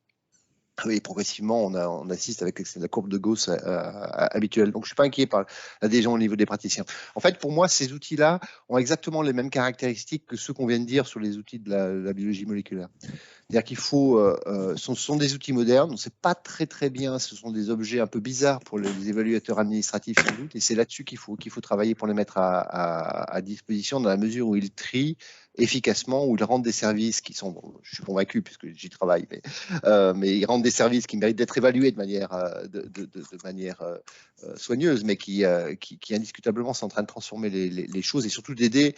Et progressivement, on assiste avec la courbe de Gauss habituelle. Donc, je ne suis pas inquiet par l'adhésion au niveau des praticiens. En fait, pour moi, ces outils-là ont exactement les mêmes caractéristiques que ceux qu'on vient de dire sur les outils de la biologie moléculaire. C'est-à-dire qu'il faut, ce sont des outils modernes, on ne sait pas très bien, ce sont des objets un peu bizarres pour les évaluateurs administratifs sans doute, et c'est là-dessus qu'il faut travailler pour les mettre à disposition dans la mesure où ils trient efficacement, où ils rendent des services qui sont, je suis convaincu puisque j'y travaille, mais ils rendent des services qui méritent d'être évalués de manière soigneuse, mais qui indiscutablement sont en train de transformer les choses et surtout d'aider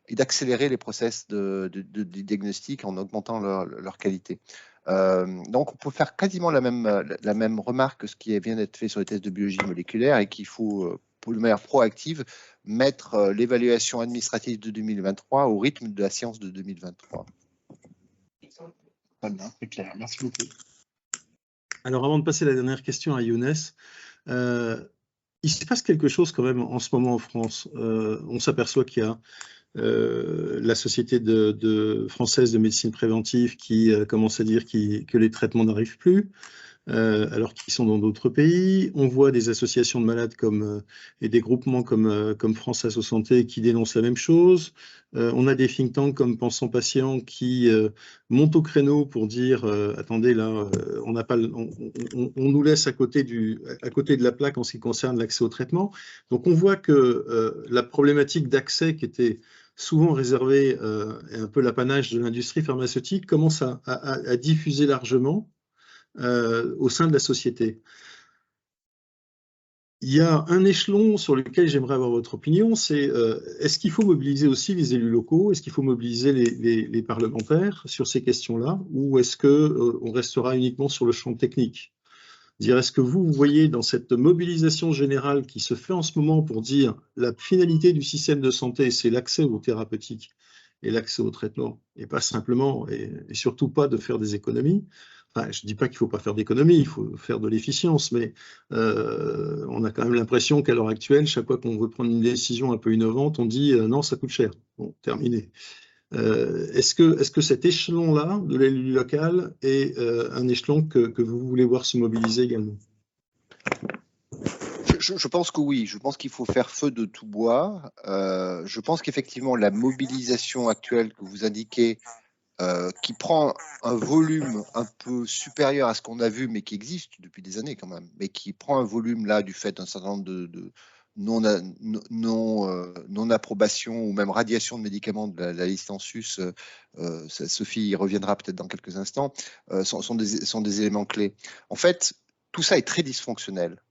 et d'accélérer les process de diagnostic en augmentant leur qualité. Donc, on peut faire quasiment la même remarque que ce qui vient d'être fait sur les tests de biologie moléculaire et qu'il faut, de manière proactive, mettre l'évaluation administrative de 2023 au rythme de la science de 2023. Très bien, c'est clair. Merci beaucoup. Alors, avant de passer la dernière question à Younes, il se passe quelque chose quand même en ce moment en France. On s'aperçoit qu'il y a la Société française de médecine préventive qui commence à dire que les traitements n'arrivent plus, alors qu'ils sont dans d'autres pays. On voit des associations de malades et des groupements comme France Asso Santé qui dénoncent la même chose. On a des think tanks comme Pensons Patients qui montent au créneau pour dire attendez, là, on nous laisse à côté de la plaque en ce qui concerne l'accès au traitement. Donc on voit que la problématique d'accès qui était souvent réservée et un peu l'apanage de l'industrie pharmaceutique commence à diffuser largement au sein de la société. Il y a un échelon sur lequel j'aimerais avoir votre opinion, c'est est-ce qu'il faut mobiliser aussi les élus locaux, est-ce qu'il faut mobiliser les parlementaires sur ces questions-là, ou est-ce qu'on restera uniquement sur le champ technique? Est-ce que vous voyez dans cette mobilisation générale qui se fait en ce moment pour dire la finalité du système de santé, c'est l'accès aux thérapeutiques et l'accès au traitement, et pas simplement, et surtout pas de faire des économies. Enfin, je ne dis pas qu'il ne faut pas faire d'économies, il faut faire de l'efficience, mais on a quand même l'impression qu'à l'heure actuelle, chaque fois qu'on veut prendre une décision un peu innovante, on dit non, ça coûte cher. Bon, terminé. Est-ce que cet échelon-là de l'élu local est un échelon que vous voulez voir se mobiliser également? Je pense que oui, je pense qu'il faut faire feu de tout bois. Je pense qu'effectivement, la mobilisation actuelle que vous indiquez, qui prend un volume un peu supérieur à ce qu'on a vu, mais qui existe depuis des années quand même, mais qui prend un volume là du fait d'un certain nombre de non-approbation ou même radiation de médicaments de la liste en sus, Sophie y reviendra peut-être dans quelques instants, sont des éléments clés. En fait, tout ça est très dysfonctionnel.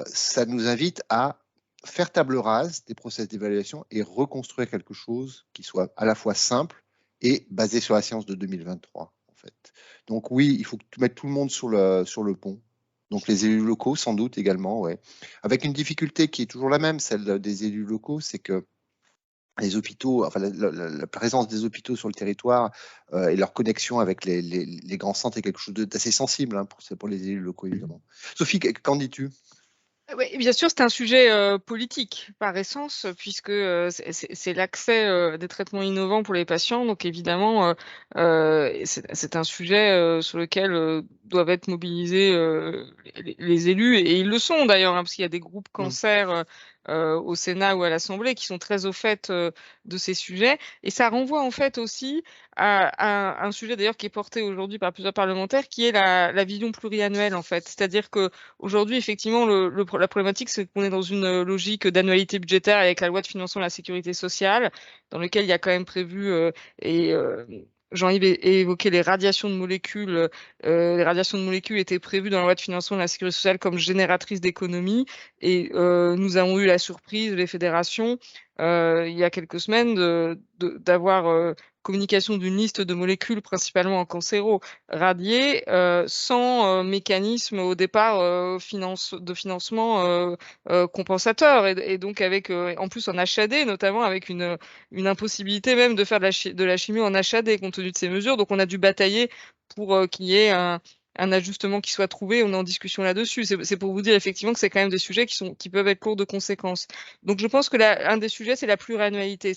Ça nous invite à faire table rase des process d'évaluation et reconstruire quelque chose qui soit à la fois simple et basé sur la science de 2023, en fait. Donc oui, il faut mettre tout le monde sur le pont. Donc les élus locaux, sans doute également, ouais. Avec une difficulté qui est toujours la même, celle des élus locaux, c'est que les hôpitaux, enfin la présence des hôpitaux sur le territoire et leur connexion avec les grands centres est quelque chose d'assez sensible hein, pour les élus locaux, évidemment. Sophie, qu'en dis-tu ? Oui, bien sûr, c'est un sujet politique par essence, puisque c'est l'accès des traitements innovants pour les patients. Donc évidemment, c'est un sujet sur lequel doivent être mobilisés les élus, et ils le sont d'ailleurs, hein, parce qu'il y a des groupes cancer au Sénat ou à l'Assemblée qui sont très au fait de ces sujets. Et ça renvoie en fait aussi à un sujet d'ailleurs qui est porté aujourd'hui par plusieurs parlementaires, qui est la vision pluriannuelle en fait. C'est-à-dire que aujourd'hui, effectivement, la problématique, c'est qu'on est dans une logique d'annualité budgétaire avec la loi de financement de la sécurité sociale, dans lequel il y a quand même prévu, Jean-Yves a évoqué les radiations de molécules. Les radiations de molécules étaient prévues dans la loi de financement de la sécurité sociale comme génératrices d'économies. Et nous avons eu la surprise, les fédérations, il y a quelques semaines, d'avoir communication d'une liste de molécules principalement en cancéro radiées, sans mécanisme au départ de financement compensateur, et donc avec en plus en HAD, notamment avec une impossibilité même de faire de la chimie en HAD compte tenu de ces mesures. Donc on a dû batailler pour qu'il y ait un ajustement qui soit trouvé. On est en discussion là-dessus. C'est pour vous dire effectivement que c'est quand même des sujets qui peuvent être lourds de conséquences. Donc je pense que un des sujets, c'est la pluriannualité.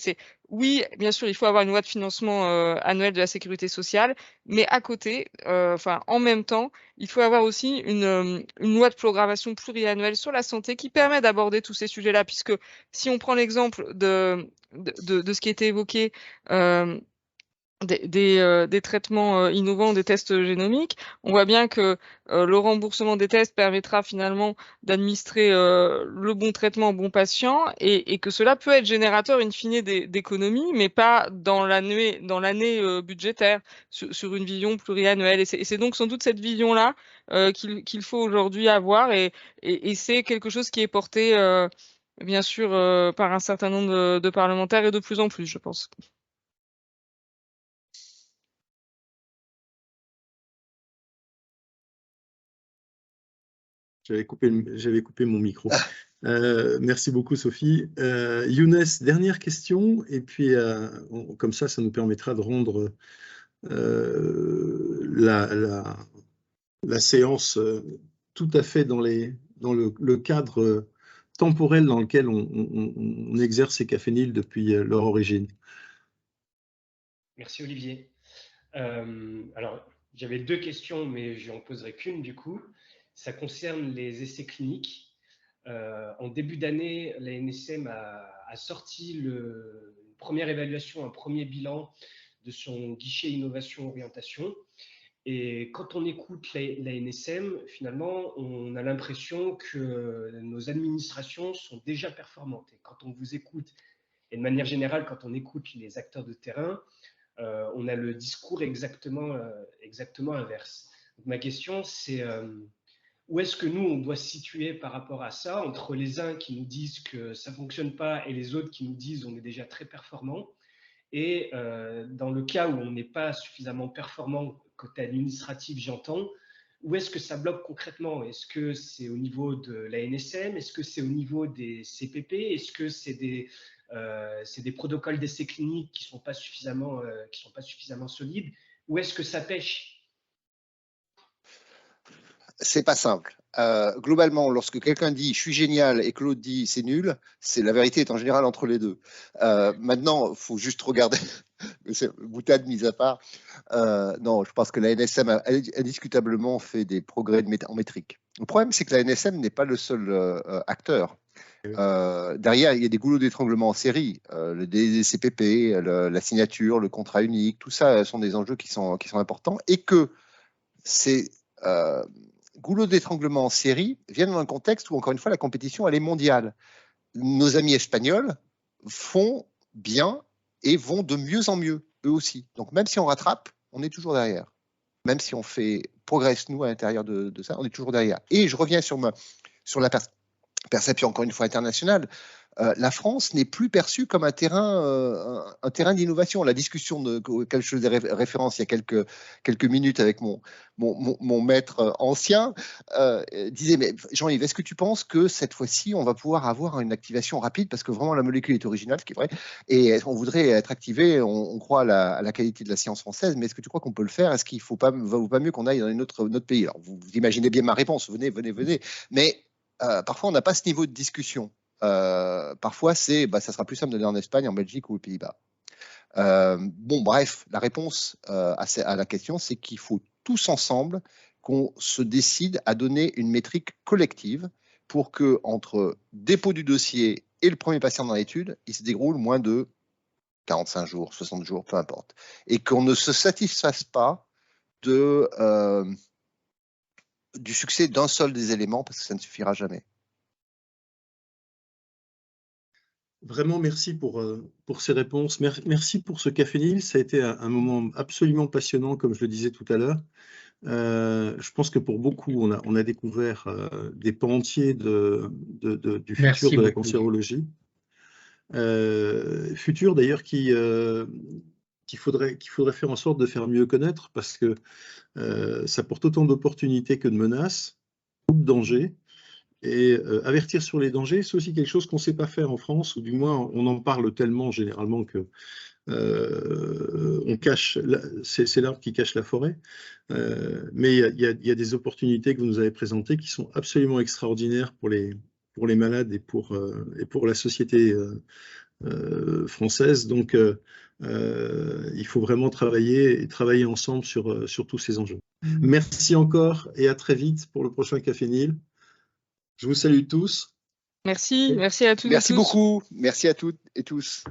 Oui, bien sûr, il faut avoir une loi de financement annuelle de la sécurité sociale, mais à côté, en même temps, il faut avoir aussi une loi de programmation pluriannuelle sur la santé qui permet d'aborder tous ces sujets-là, puisque si on prend l'exemple de ce qui a été évoqué, des traitements innovants, des tests génomiques, on voit bien que le remboursement des tests permettra finalement d'administrer le bon traitement au bon patient, et que cela peut être générateur in fine d'économies, mais pas dans l'année budgétaire, sur une vision pluriannuelle. Et c'est donc sans doute cette vision-là qu'il faut aujourd'hui avoir, et c'est quelque chose qui est porté bien sûr par un certain nombre de parlementaires, et de plus en plus, je pense. J'avais coupé mon micro. Merci beaucoup, Sophie. Younes, dernière question, et puis comme ça nous permettra de rendre la séance tout à fait dans le cadre temporel dans lequel on exerce ces caféniles depuis leur origine. Merci Olivier. Alors, j'avais 2 questions, mais je n'en poserai qu'une du coup. Ça concerne les essais cliniques. En début d'année, la NSM a sorti une première évaluation, un premier bilan de son guichet innovation-orientation. Et quand on écoute la NSM, finalement, on a l'impression que nos administrations sont déjà performantes. Et quand on vous écoute, et de manière générale, quand on écoute les acteurs de terrain, on a le discours exactement inverse. Donc, ma question, c'est où est-ce que nous, on doit se situer par rapport à ça, entre les uns qui nous disent que ça ne fonctionne pas et les autres qui nous disent on est déjà très performant. Et dans le cas où on n'est pas suffisamment performant côté administratif, j'entends, où est-ce que ça bloque concrètement? Est-ce que c'est au niveau de la NSM? Est-ce que c'est au niveau des CPP? Est-ce que c'est des protocoles d'essais cliniques qui ne sont pas suffisamment solides? Où est-ce que ça pêche? C'est pas simple. Globalement, lorsque quelqu'un dit « je suis génial » et que l'autre dit « c'est nul », la vérité est en général entre les deux. Maintenant, il faut juste regarder, boutade mise à part. Non, je pense que la NSM a indiscutablement fait des progrès en métrique. Le problème, c'est que la NSM n'est pas le seul acteur. Derrière, il y a des goulots d'étranglement en série, le DCPP, la signature, le contrat unique, tout ça sont des enjeux qui sont importants et que ces goulots d'étranglement en série viennent dans un contexte où, encore une fois, la compétition, elle est mondiale. Nos amis espagnols font bien et vont de mieux en mieux, eux aussi. Donc, même si on rattrape, on est toujours derrière. Même si on progresse, nous, à l'intérieur de ça, on est toujours derrière. Et je reviens sur la perception, encore une fois, internationale. La France n'est plus perçue comme un terrain d'innovation. La discussion auquel je faisais référence il y a quelques minutes avec mon maître ancien disait « Mais Jean-Yves, est-ce que tu penses que cette fois-ci, on va pouvoir avoir une activation rapide parce que vraiment la molécule est originale, ce qui est vrai, et on voudrait être activé, on croit à la qualité de la science française, mais est-ce que tu crois qu'on peut le faire? Est-ce qu'il ne vaut pas mieux qu'on aille dans notre pays ?» Alors, vous imaginez bien ma réponse, venez. Mais parfois, on n'a pas ce niveau de discussion. Parfois, ça sera plus simple d'aller en Espagne, en Belgique ou aux Pays-Bas. Bref, la réponse à la question, c'est qu'il faut tous ensemble qu'on se décide à donner une métrique collective pour que entre dépôt du dossier et le premier patient dans l'étude, il se déroule moins de 45 jours, 60 jours, peu importe. Et qu'on ne se satisfasse pas du succès d'un seul des éléments, parce que ça ne suffira jamais. Vraiment, merci pour ces réponses. Merci pour ce cafénil. Ça a été un moment absolument passionnant, comme je le disais tout à l'heure. Je pense que pour beaucoup, on a découvert des pans entiers du futur de la cancérologie. Futur d'ailleurs qu'il faudrait faire en sorte de faire mieux connaître, parce que ça porte autant d'opportunités que de menaces, ou de dangers. Et avertir sur les dangers, c'est aussi quelque chose qu'on ne sait pas faire en France, ou du moins on en parle tellement généralement que c'est l'arbre qui cache la forêt. Mais il y a des opportunités que vous nous avez présentées qui sont absolument extraordinaires pour les malades et pour la société française. Donc il faut vraiment travailler ensemble sur tous ces enjeux. Merci encore et à très vite pour le prochain Cafénil. Je vous salue tous. Merci à tous. Merci beaucoup. Merci à toutes et tous.